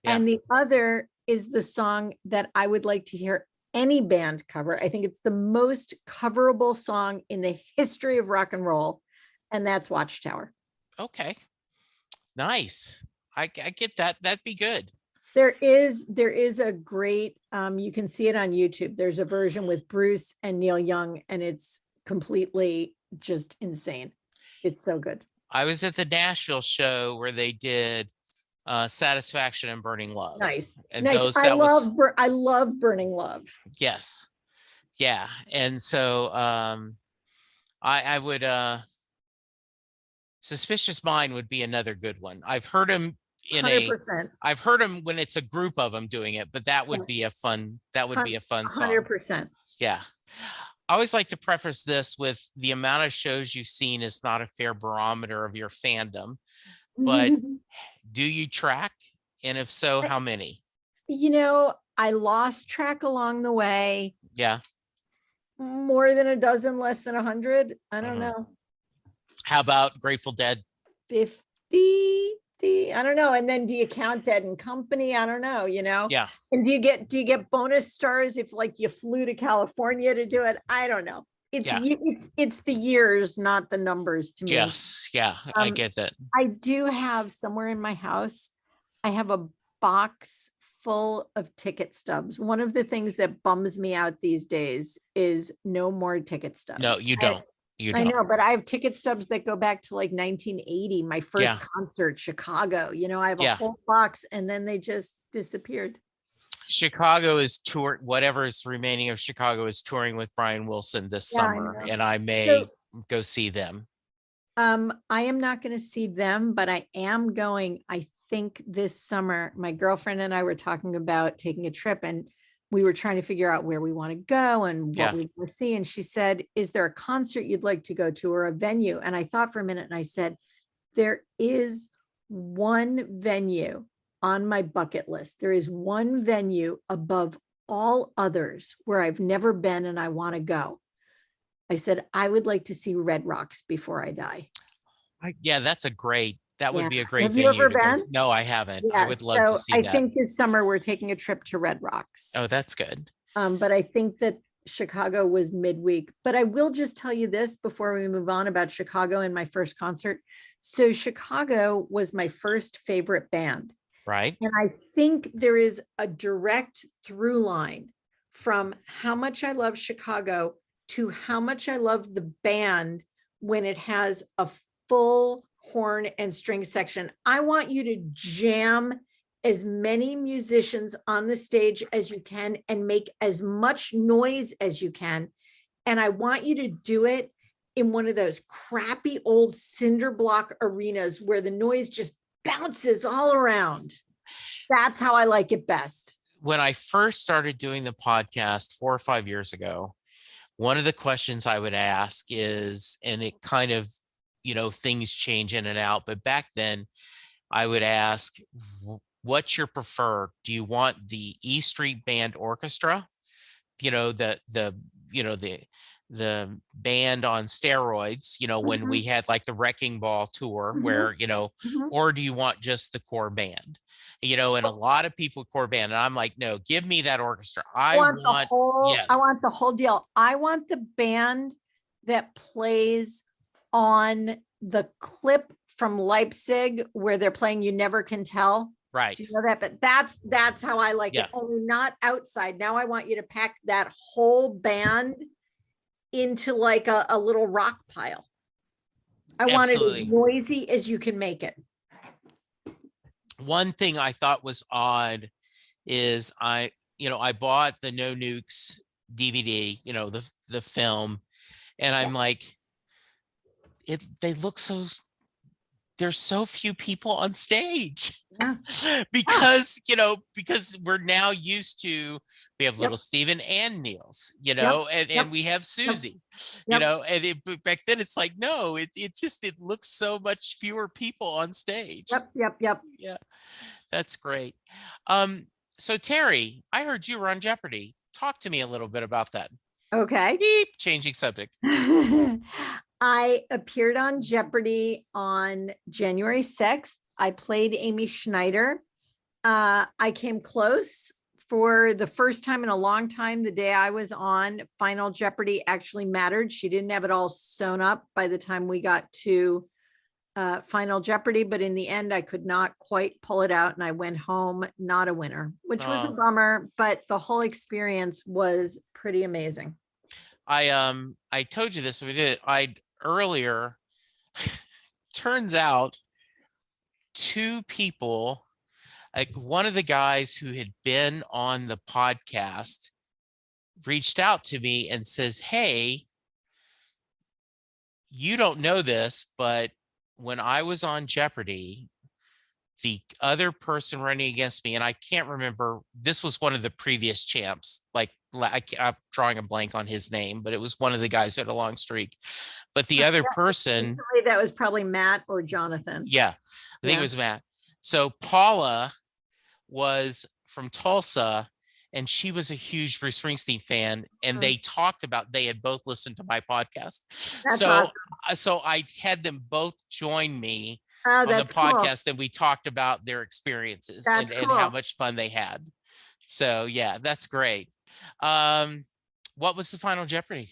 S1: Yeah.
S2: And the other is the song that I would like to hear any band cover. I think it's the most coverable song in the history of rock and roll, and that's Watchtower.
S1: Okay. Nice. I get that. That'd be good.
S2: There is a great you can see it on YouTube. There's a version with Bruce and Neil Young, and it's completely just insane. It's so good.
S1: I was at the Nashville show where they did Satisfaction and Burning Love.
S2: Nice.
S1: And
S2: Nice.
S1: those that was
S2: I love Burning Love.
S1: yes. Yeah. And so I would Suspicious Mind would be another good one.
S2: $100%.
S1: I've heard him when it's a group of them doing it, but that would be a fun song.
S2: 100%.
S1: Yeah. I always like to preface this with the amount of shows you've seen is not a fair barometer of your fandom, but do you track? And if so, how many?
S2: I lost track along the way.
S1: Yeah.
S2: More than a dozen, less than 100. I don't know.
S1: How about Grateful Dead?
S2: 50. I don't know. And then do you count Dead and Company? I don't know,
S1: Yeah.
S2: And do you get bonus stars if like you flew to California to do it? I don't know. It's the years, not the numbers to me.
S1: Yes. Yeah. I get that.
S2: I do have somewhere in my house, I have a box full of ticket stubs. One of the things that bums me out these days is no more ticket stubs.
S1: No, you don't.
S2: I know, but I have ticket stubs that go back to like 1980, my first concert, Chicago. I have a whole box, and then they just disappeared.
S1: Chicago is whatever is remaining of Chicago is touring with Brian Wilson this summer, and I may go see them.
S2: I am not going to see them, but I am going, I think this summer. My girlfriend and I were talking about taking a trip, and we were trying to figure out where we want to go and what we want to see. And she said, is there a concert you'd like to go to or a venue? And I thought for a minute, and I said, there is one venue on my bucket list. There is one venue above all others where I've never been and I want to go. I said, I would like to see Red Rocks before I die.
S1: Yeah, that would
S2: Yeah.
S1: be a great
S2: Have you
S1: venue
S2: ever
S1: to go to.
S2: been?
S1: No, I haven't. I
S2: Yeah.
S1: would love to
S2: So
S1: see
S2: I
S1: that.
S2: think this summer we're taking a trip to Red Rocks.
S1: Oh, that's good.
S2: But I think that Chicago was midweek. But I will just tell you this before we move on about Chicago and my first concert. So Chicago was my first favorite band.
S1: Right.
S2: And I think there is a direct through line from how much I love Chicago to how much I love the band when it has a full horn and string section. I want you to jam as many musicians on the stage as you can and make as much noise as you can. And I want you to do it in one of those crappy old cinder block arenas where the noise just bounces all around. That's how I like it best.
S1: When I first started doing the podcast 4 or 5 years ago, one of the questions I would ask is, and it kind of, things change in and out, but back then I would ask, what's your preferred? Do you want the E Street Band Orchestra? The band on steroids, when we had like the Wrecking Ball tour where, or do you want just the core band? And a lot of people core band, and I'm like, no, give me that orchestra. I want
S2: the whole deal. I want the band that plays on the clip from Leipzig where they're playing You Never Can Tell.
S1: Right.
S2: Do you know that? But that's how I like it. Only not outside. Now I want you to pack that whole band into like a little rock pile. I want it as noisy as you can make it.
S1: One thing I thought was odd is I bought the No Nukes DVD, the film, and I'm like, there's so few people on stage.
S2: Yeah.
S1: because we're now used to, we have little Steven and Niels, and we have Susie, and back then it's like, no, it looks so much fewer people on stage.
S2: Yep.
S1: Yeah, that's great. So Terry, I heard you were on Jeopardy. Talk to me a little bit about that.
S2: Okay.
S1: Changing subject.
S2: I appeared on Jeopardy on January 6th. I played Amy Schneider. I came close for the first time in a long time. The day I was on, Final Jeopardy actually mattered. She didn't have it all sewn up by the time we got to Final Jeopardy, but in the end, I could not quite pull it out, and I went home not a winner, which was a bummer, but the whole experience was pretty amazing.
S1: I told you this, we did earlier. Turns out two people, like one of the guys who had been on the podcast reached out to me and says, hey, you don't know this, but when I was on Jeopardy, the other person running against me, and I can't remember, this was one of the previous champs, like I'm drawing a blank on his name, but it was one of the guys who had a long streak. But the other person,
S2: that was probably Matt or Jonathan.
S1: Yeah, I think it was Matt. So Paula was from Tulsa, and she was a huge Bruce Springsteen fan, and they talked about, they had both listened to my podcast. So I had them both join me on the podcast, and we talked about their experiences and how much fun they had. So yeah, that's great. What was the Final Jeopardy?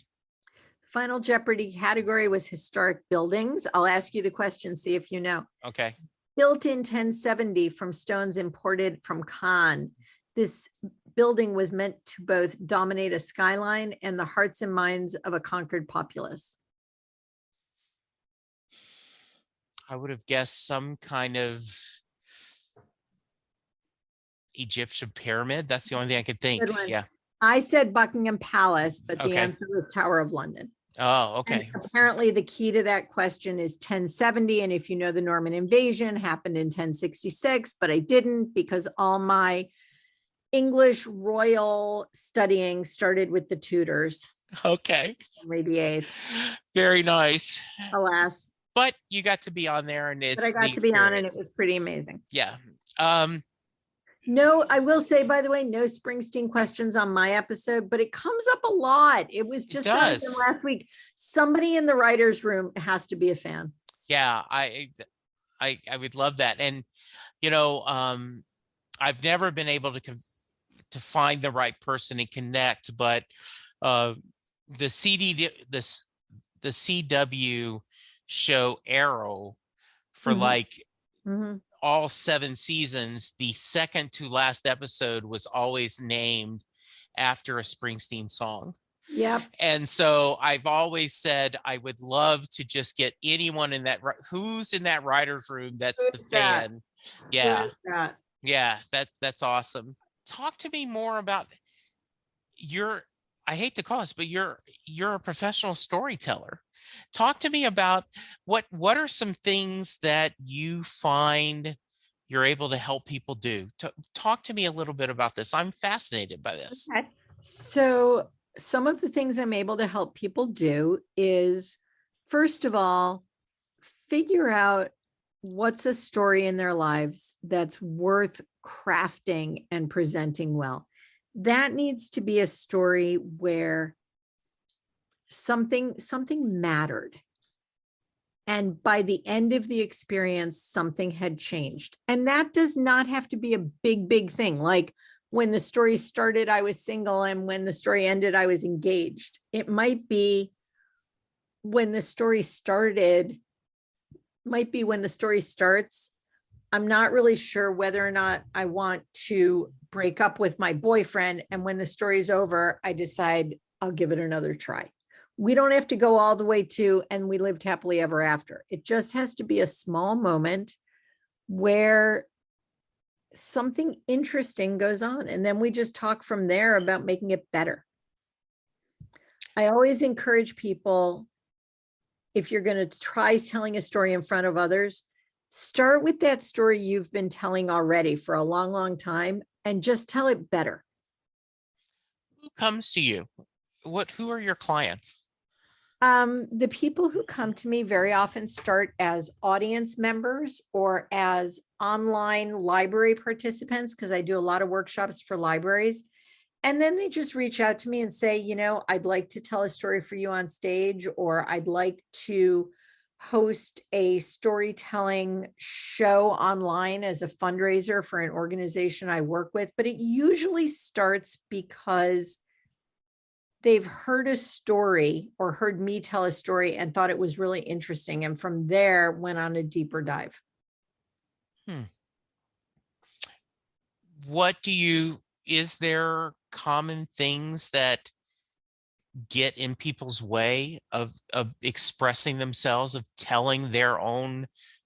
S2: Final Jeopardy category was historic buildings. I'll ask you the question, see if you know.
S1: Okay.
S2: Built in 1070 from stones imported from Cannes, this building was meant to both dominate a skyline and the hearts and minds of a conquered populace.
S1: I would have guessed some kind of Egyptian pyramid. That's the only thing I could think. Yeah.
S2: I said Buckingham Palace, but the answer was Tower of London.
S1: Oh, okay.
S2: And apparently the key to that question is 1070. And if you know, the Norman invasion happened in 1066, but I didn't, because all my English royal studying started with the Tudors.
S1: Okay.
S2: Henry VIII.
S1: Very nice.
S2: Alas.
S1: But you got to be on there, and
S2: I got to be on, and it was pretty amazing.
S1: Yeah.
S2: No, I will say, by the way, no Springsteen questions on my episode, but it comes up a lot. It was
S1: It
S2: just on again
S1: does.
S2: last week. Somebody in the writer's room has to be a fan.
S1: Yeah, I would love that. And I've never been able to find the right person and connect, but uh, the the CW show Arrow for
S2: Mhm.
S1: like
S2: Mhm.
S1: all 7 seasons, the second to last episode was always named after a Springsteen song.
S2: Yep.
S1: And so I've always said I would love to just get anyone in who's in that writer's room that's
S2: Who
S1: the
S2: is that?
S1: fan.
S2: Who
S1: Yeah,
S2: is that?
S1: yeah, that's awesome. Talk to me more about your, I hate to call this, but you're a professional storyteller. Talk to me about what are some things that you find you're able to help people do. Talk to me a little bit about this. I'm fascinated by this.
S2: Okay. So some of the things I'm able to help people do is, first of all, figure out what's a story in their lives that's worth crafting and presenting well. That needs to be a story where something mattered. And by the end of the experience, something had changed. And that does not have to be a big thing. Like when the story started, I was single, and when the story ended, I was engaged. It might be when the story started, I'm not really sure whether or not I want to break up with my boyfriend. And when the story's over, I decide I'll give it another try. We don't have to go all the way to, and we lived happily ever after. It just has to be a small moment where something interesting goes on. And then we just talk from there about making it better. I always encourage people, if you're going to try telling a story in front of others, start with that story you've been telling already for a long time and just tell it better.
S1: Who comes to you? Who are your clients?
S2: The people who come to me very often start as audience members or as online library participants, because I do a lot of workshops for libraries. And then they just reach out to me and say, I'd like to tell a story for you on stage, or I'd like to host a storytelling show online as a fundraiser for an organization I work with. But it usually starts because they've heard a story or heard me tell a story and thought it was really interesting. And from there went on a deeper dive.
S1: Is there common things that get in people's way of expressing themselves, of telling their own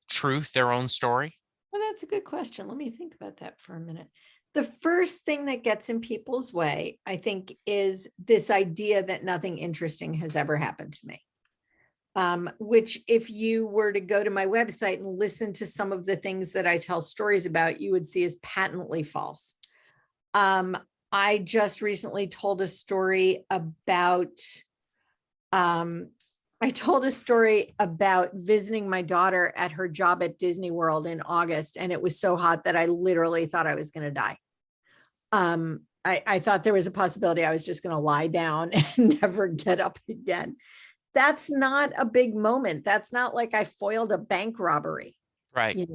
S1: truth, their own story?
S2: Well, that's a good question. Let me think about that for a minute. The first thing that gets in people's way, I think, is this idea that nothing interesting has ever happened to me. Which, if you were to go to my website and listen to some of the things that I tell stories about, you would see is patently false. I just recently told a story about visiting my daughter at her job at Disney World in August, and it was so hot that I literally thought I was going to die. I thought there was a possibility I was just going to lie down and never get up again. That's not a big moment. That's not like I foiled a bank robbery.
S1: Right.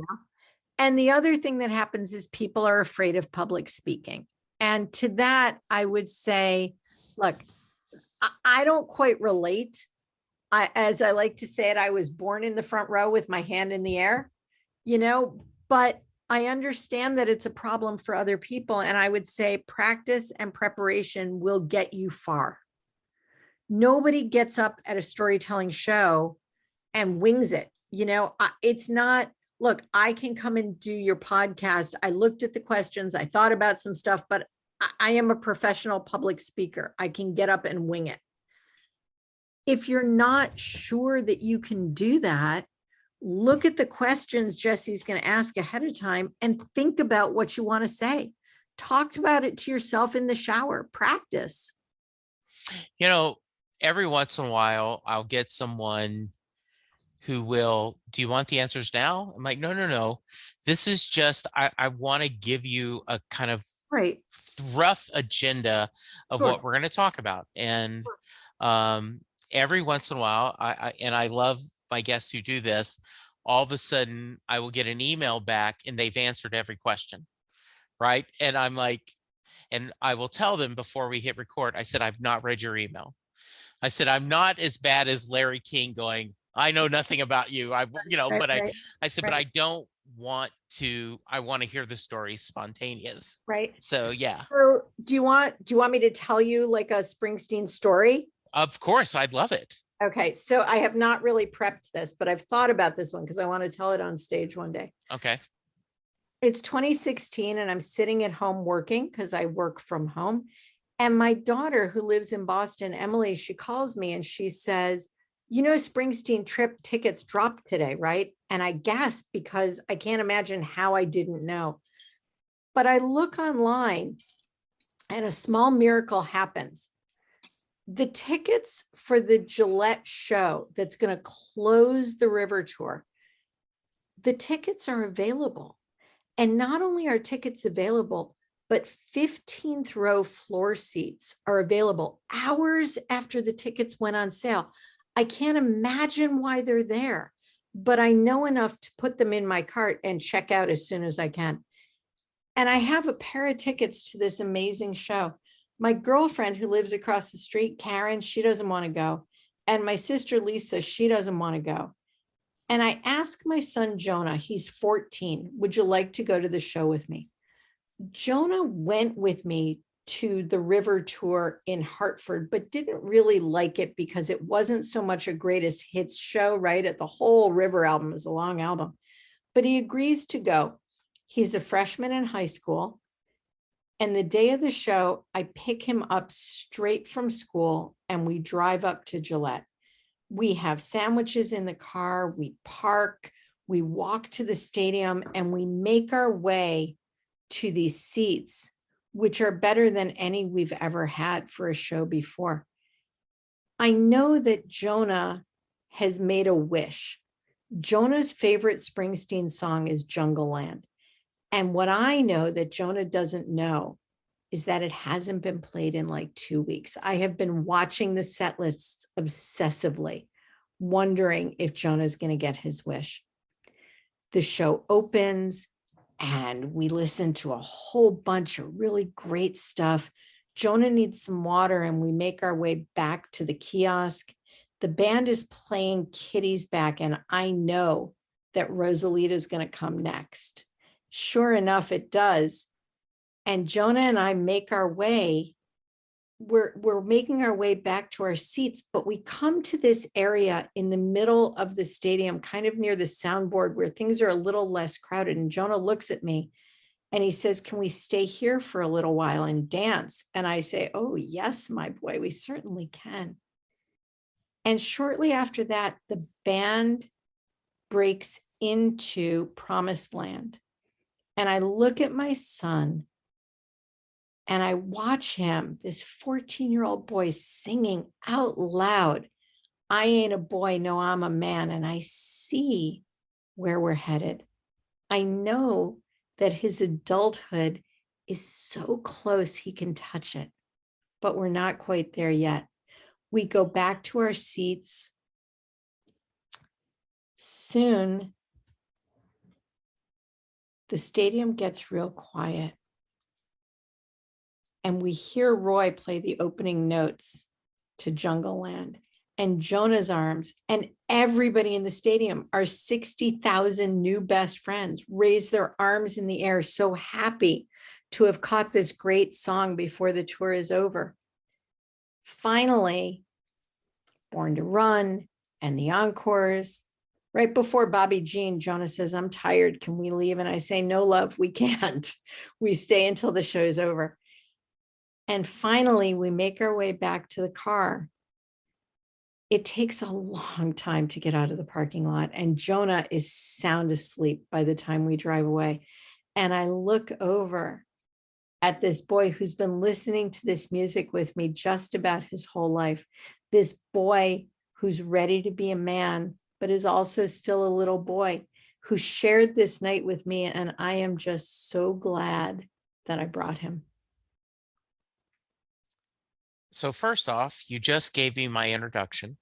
S2: And the other thing that happens is people are afraid of public speaking. And to that, I would say, look, I don't quite relate. As I like to say it, I was born in the front row with my hand in the air, but I understand that it's a problem for other people. And I would say practice and preparation will get you far. Nobody gets up at a storytelling show and wings it. It's not, look, I can come and do your podcast. I looked at the questions. I thought about some stuff, but I am a professional public speaker. I can get up and wing it. If you're not sure that you can do that, look at the questions Jesse's going to ask ahead of time and think about what you want to say. Talk about it to yourself in the shower. Practice.
S1: Every once in a while, I'll get someone who will, do you want the answers now? I'm like, no, no, no. This is just, I want to give you a kind of
S2: Right.
S1: rough agenda of
S2: Sure.
S1: what we're going to talk about. And um, every once in a while, and I love my guests who do this, all of a sudden I will get an email back and they've answered every question. Right. And I'm like, and I will tell them before we hit record, I said, I've not read your email. I said, I'm not as bad as Larry King going, I know nothing about you.
S2: Right.
S1: But
S2: Right.
S1: I said, but
S2: Right.
S1: I don't want to, I want to hear the story spontaneous.
S2: Right.
S1: So yeah,
S2: So do you want me to tell you like a Springsteen story?
S1: of course, I'd love it.
S2: Okay. So I have not really prepped this, but I've thought about this one because I want to tell it on stage one day.
S1: Okay.
S2: It's 2016 and I'm sitting at home working because I work from home. And my daughter, who lives in Boston, Emily, she calls me and she says, you know, Springsteen trip tickets dropped today, right? And I gasped because I can't imagine how I didn't know. But I look online and a small miracle happens. The tickets for the Gillette show that's going to close the river tour, the tickets are available. And not only are tickets available, but 15th row floor seats are available hours after the tickets went on sale. I can't imagine why they're there, but I know enough to put them in my cart and check out as soon as I can. And I have a pair of tickets to this amazing show. My girlfriend who lives across the street, Karen, she doesn't want to go. And my sister, Lisa, she doesn't want to go. And I asked my son, Jonah, he's 14, would you like to go to the show with me? Jonah went with me to the river tour in Hartford, but didn't really like it because it wasn't so much a greatest hits show, right? The whole River album is a long album, but he agrees to go. He's a freshman in high school. And the day of the show, I pick him up straight from school and we drive up to Gillette. We have sandwiches in the car, we park, we walk to the stadium, and we make our way to these seats, which are better than any we've ever had for a show before. I know that Jonah has made a wish. Jonah's favorite Springsteen song is Jungle Land. And what I know that Jonah doesn't know is that it hasn't been played in like 2 weeks. I have been watching the set lists obsessively, wondering if Jonah's going to get his wish. The show opens and we listen to a whole bunch of really great stuff. Jonah needs some water and we make our way back to the kiosk. The band is playing Kitty's Back and I know that Rosalita is going to come next. Sure enough, it does. And Jonah and I make our way. We're making our way back to our seats, but we come to this area in the middle of the stadium, kind of near the soundboard where things are a little less crowded. And Jonah looks at me and he says, can we stay here for a little while and dance? And I say, oh, yes, my boy, we certainly can. And shortly after that, the band breaks into Promised Land. And I look at my son and I watch him, this 14-year-old boy, singing out loud, I ain't a boy, no, I'm a man. And I see where we're headed. I know that his adulthood is so close he can touch it, but we're not quite there yet. We go back to our seats. Soon, the stadium gets real quiet. And we hear Roy play the opening notes to Jungle Land and Jonah's arms, and everybody in the stadium, our 60,000 new best friends, raise their arms in the air, so happy to have caught this great song before the tour is over. Finally, Born to Run and the encores. Right before Bobby Jean, Jonah says, I'm tired. Can we leave? And I say, no, love, we can't. We stay until the show's over. And finally, we make our way back to the car. It takes a long time to get out of the parking lot, and Jonah is sound asleep by the time we drive away. And I look over at this boy who's been listening to this music with me just about his whole life, this boy who's ready to be a man, but is also still a little boy who shared this night with me. And I am just so glad that I brought him.
S1: So first off, you just gave me my introduction.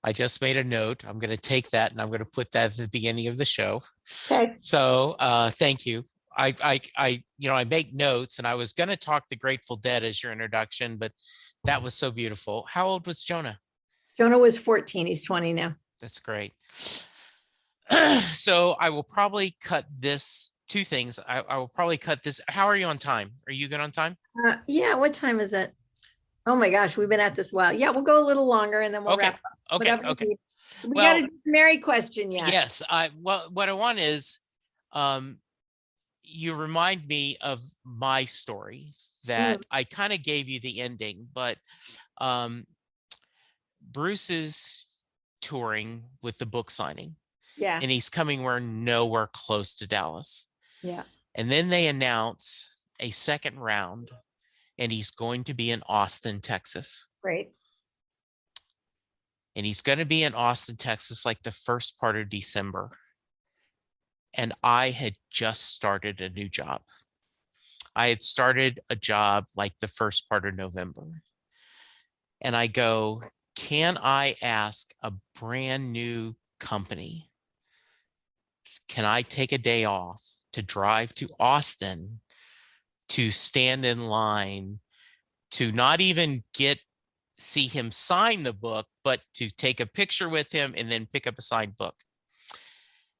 S1: I just made a note. I'm going to take that and I'm going to put that at the beginning of the show.
S2: Okay.
S1: So thank you. I make notes, and I was going to talk the Grateful Dead as your introduction, but that was so beautiful. How old was Jonah?
S2: Jonah was 14. He's 20 now.
S1: That's great. So I will probably cut this. Two things. I will probably cut this. How are you on time? Are you good on time?
S2: Yeah. What time is it? Oh my gosh, we've been at this a while. Yeah, we'll go a little longer and then we'll
S1: Okay.
S2: wrap up.
S1: Okay. Okay.
S2: We
S1: Well,
S2: got a Mary question yet.
S1: yes. What I want is, you remind me of my story that I kind of gave you the ending, but Bruce is touring with the book signing.
S2: Yeah.
S1: And he's coming nowhere close to Dallas.
S2: Yeah.
S1: And then they announce a second round, and he's going to be in Austin, Texas.
S2: Great.
S1: And he's going to be in Austin, Texas, like the first part of December. And I had just started a new job. I had started a job like the first part of November. And I go, can I ask a brand new company, can I take a day off to drive to Austin to stand in line to not even see him sign the book, but to take a picture with him and then pick up a signed book?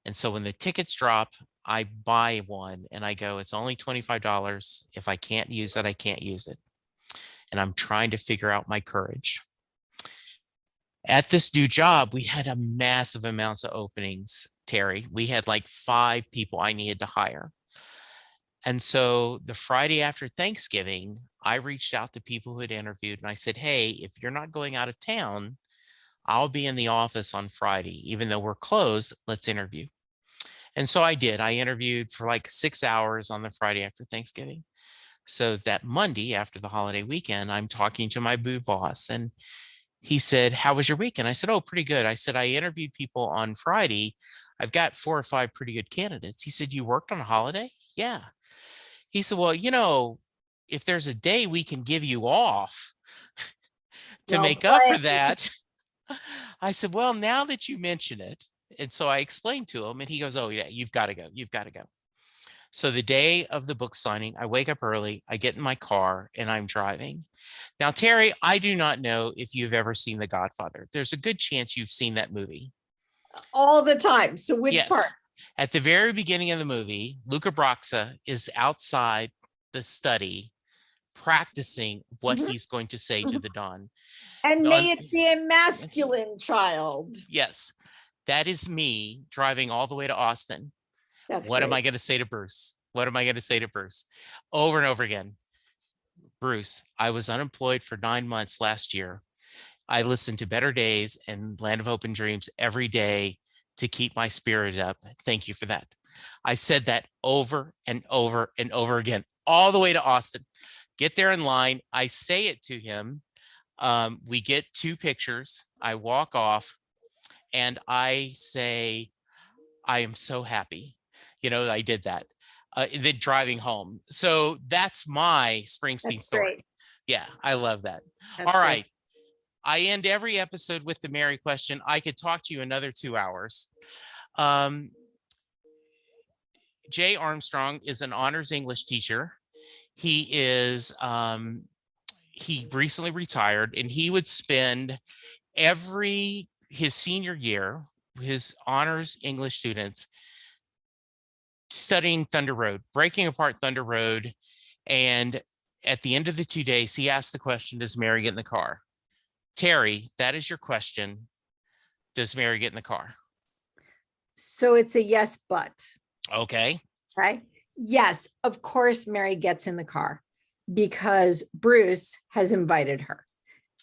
S1: And so when the tickets drop, I buy one and I go, it's only $25. If I can't use it, I can't use it. And I'm trying to figure out my courage. At this new job, we had a massive amounts of openings, Terry. We had like 5 people I needed to hire. And so the Friday after Thanksgiving, I reached out to people who had interviewed and I said, hey, if you're not going out of town, I'll be in the office on Friday. Even though we're closed, let's interview. And so I did. I interviewed for like 6 hours on the Friday after Thanksgiving. So that Monday after the holiday weekend, I'm talking to my boo boss and he said, how was your weekend? I said, oh, pretty good. I said, I interviewed people on Friday. I've got 4 or 5 pretty good candidates. He said, you worked on a holiday? Yeah. He said, well, if there's a day we can give you off to make up for that. I said, well, now that you mention it. And so I explained to him and he goes, oh yeah, you've got to go. You've got to go. So the day of the book signing, I wake up early, I get in my car and I'm driving. Now, Terry, I do not know if you've ever seen The Godfather. There's a good chance you've seen that movie.
S2: All the time. So which part?
S1: At the very beginning of the movie, Luca Brasi is outside the study practicing what he's going to say to the Don.
S2: And may it be a masculine child.
S1: Yes, that is me driving all the way to Austin. What am I going to say to Bruce? What am I going to say to Bruce? Over and over again. Bruce, I was unemployed for 9 months last year. I listened to Better Days and Land of Hope and Dreams every day to keep my spirit up. Thank you for that. I said that over and over and over again, all the way to Austin. Get there in line. I say it to him. We get 2 pictures. I walk off and I say, I am so happy. I did that. Then driving home. So that's my Springsteen story.
S2: Great.
S1: Yeah, I love that. All right. I end every episode with the Mary question. I could talk to you another 2 hours. Jay Armstrong is an honors English teacher. He recently retired and he would spend his senior year, his honors English students, studying Thunder Road, breaking apart Thunder Road. And at the end of the 2 days, he asked the question, does Mary get in the car? Terry, that is your question. Does Mary get in the car?
S2: So it's a yes, but.
S1: Okay.
S2: Okay. Yes, of course, Mary gets in the car because Bruce has invited her.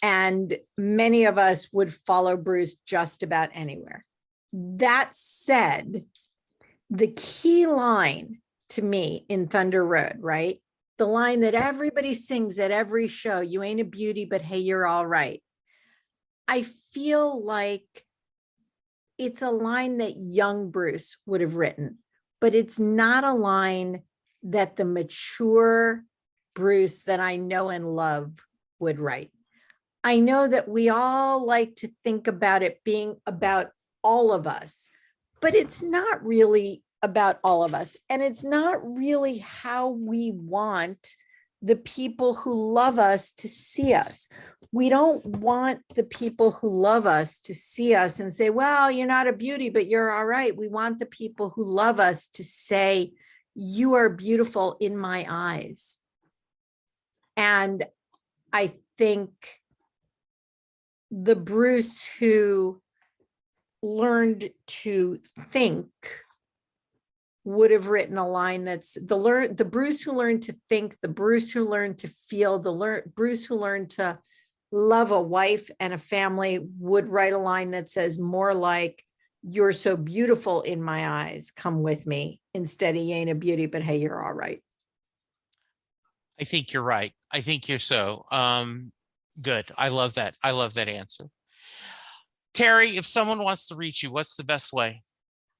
S2: And many of us would follow Bruce just about anywhere. That said, the key line to me in Thunder Road, right? The line that everybody sings at every show, you ain't a beauty, but hey, you're all right. I feel like it's a line that young Bruce would have written, but it's not a line that the mature Bruce that I know and love would write. I know that we all like to think about it being about all of us, but it's not really about all of us. And it's not really how we want the people who love us to see us. We don't want the people who love us to see us and say, well, you're not a beauty, but you're all right. We want the people who love us to say, you are beautiful in my eyes. And I think the Bruce who learned to think would have written a line that's the Bruce who learned to think, the Bruce who learned to feel, Bruce who learned to love a wife and a family would write a line that says more like, you're so beautiful in my eyes, come with me, instead of you ain't a beauty, but hey, you're all right.
S1: I think you're right. I think you're so good. I love that. I love that answer. Terry, if someone wants to reach you, what's the best way?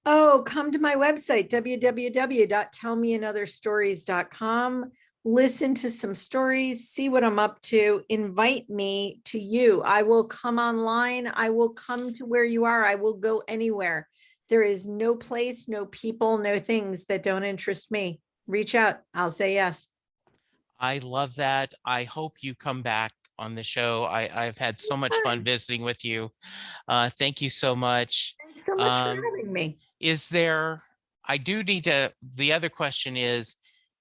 S2: Oh, come to my website, www.tellmeanotherstories.com. Listen to some stories, see what I'm up to, invite me to you. I will come online. I will come to where you are. I will go anywhere. There is no place, no people, no things that don't interest me. Reach out. I'll say yes.
S1: I love that. I hope you come back on the show. I've had so much fun visiting with you. Thank you so much.
S2: Thanks so much for having me.
S1: I do need to, the other question is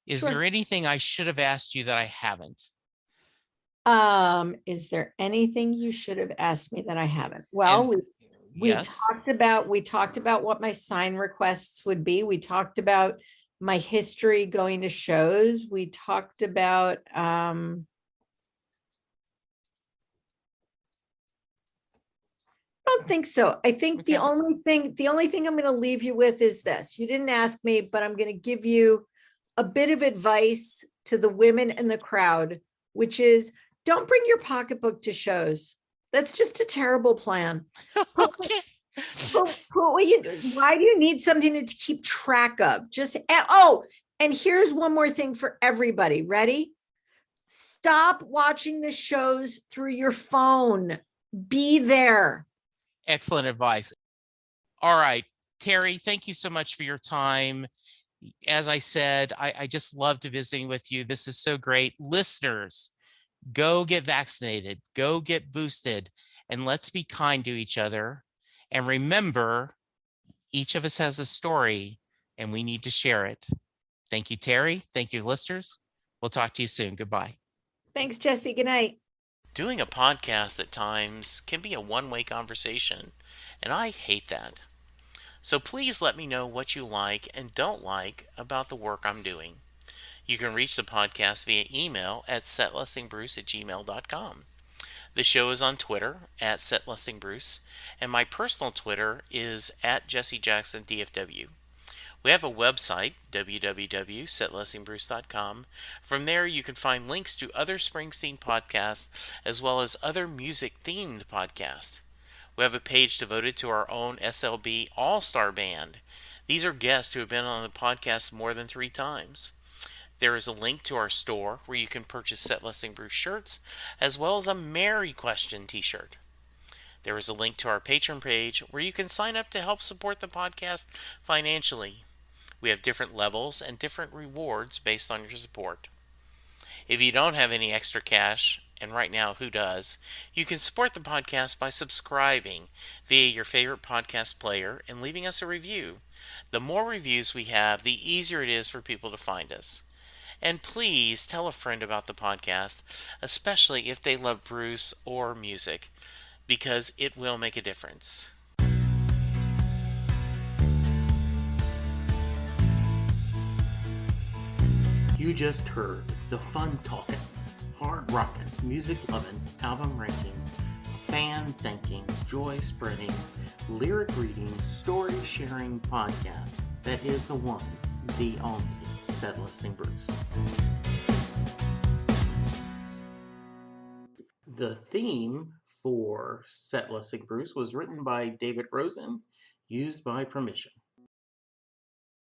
S2: Sure.
S1: there anything I should have asked you that I haven't?
S2: Is there anything you should have asked me that I haven't? Well, we
S1: Yes.
S2: talked about what my sign requests would be. We talked about my history going to shows. We talked about I don't think so. I think
S1: Okay.
S2: the only thing I'm going to leave you with is this. You didn't ask me, but I'm going to give you a bit of advice to the women in the crowd, which is don't bring your pocketbook to shows. That's just a terrible plan.
S1: Okay.
S2: Why do you need something to keep track of? And here's one more thing for everybody. Ready? Stop watching the shows through your phone. Be there.
S1: Excellent advice. All right, Terry, thank you so much for your time. As I said, I just loved visiting with you. This is so great. Listeners, go get vaccinated, go get boosted, and let's be kind to each other. And remember, each of us has a story and we need to share it. Thank you, Terry. Thank you, listeners. We'll talk to you soon. Goodbye.
S2: Thanks, Jesse. Good night.
S1: Doing a podcast at times can be a one-way conversation, and I hate that. So please let me know what you like and don't like about the work I'm doing. You can reach the podcast via email at setlistingbruce@gmail.com. The show is on Twitter at setlistingbruce, and my personal Twitter is at jessejacksondfw. We have a website, www.setlistingbruce.com. From there, you can find links to other Springsteen podcasts as well as other music-themed podcasts. We have a page devoted to our own SLB All-Star Band. These are guests who have been on the podcast more than 3 times. There is a link to our store where you can purchase Set Listing Bruce shirts as well as a Mary Question t-shirt. There is a link to our Patreon page where you can sign up to help support the podcast financially. We have different levels and different rewards based on your support. If you don't have any extra cash, and right now who does, you can support the podcast by subscribing via your favorite podcast player and leaving us a review. The more reviews we have, the easier it is for people to find us. And please tell a friend about the podcast, especially if they love Bruce or music, because it will make a difference. You just heard the fun talking, hard rocking, music loving, album ranking, fan thinking, joy spreading, lyric reading, story sharing podcast that is the one, the only Set Listing Bruce. The theme for Set Listing Bruce was written by David Rosen
S3: Used by permission.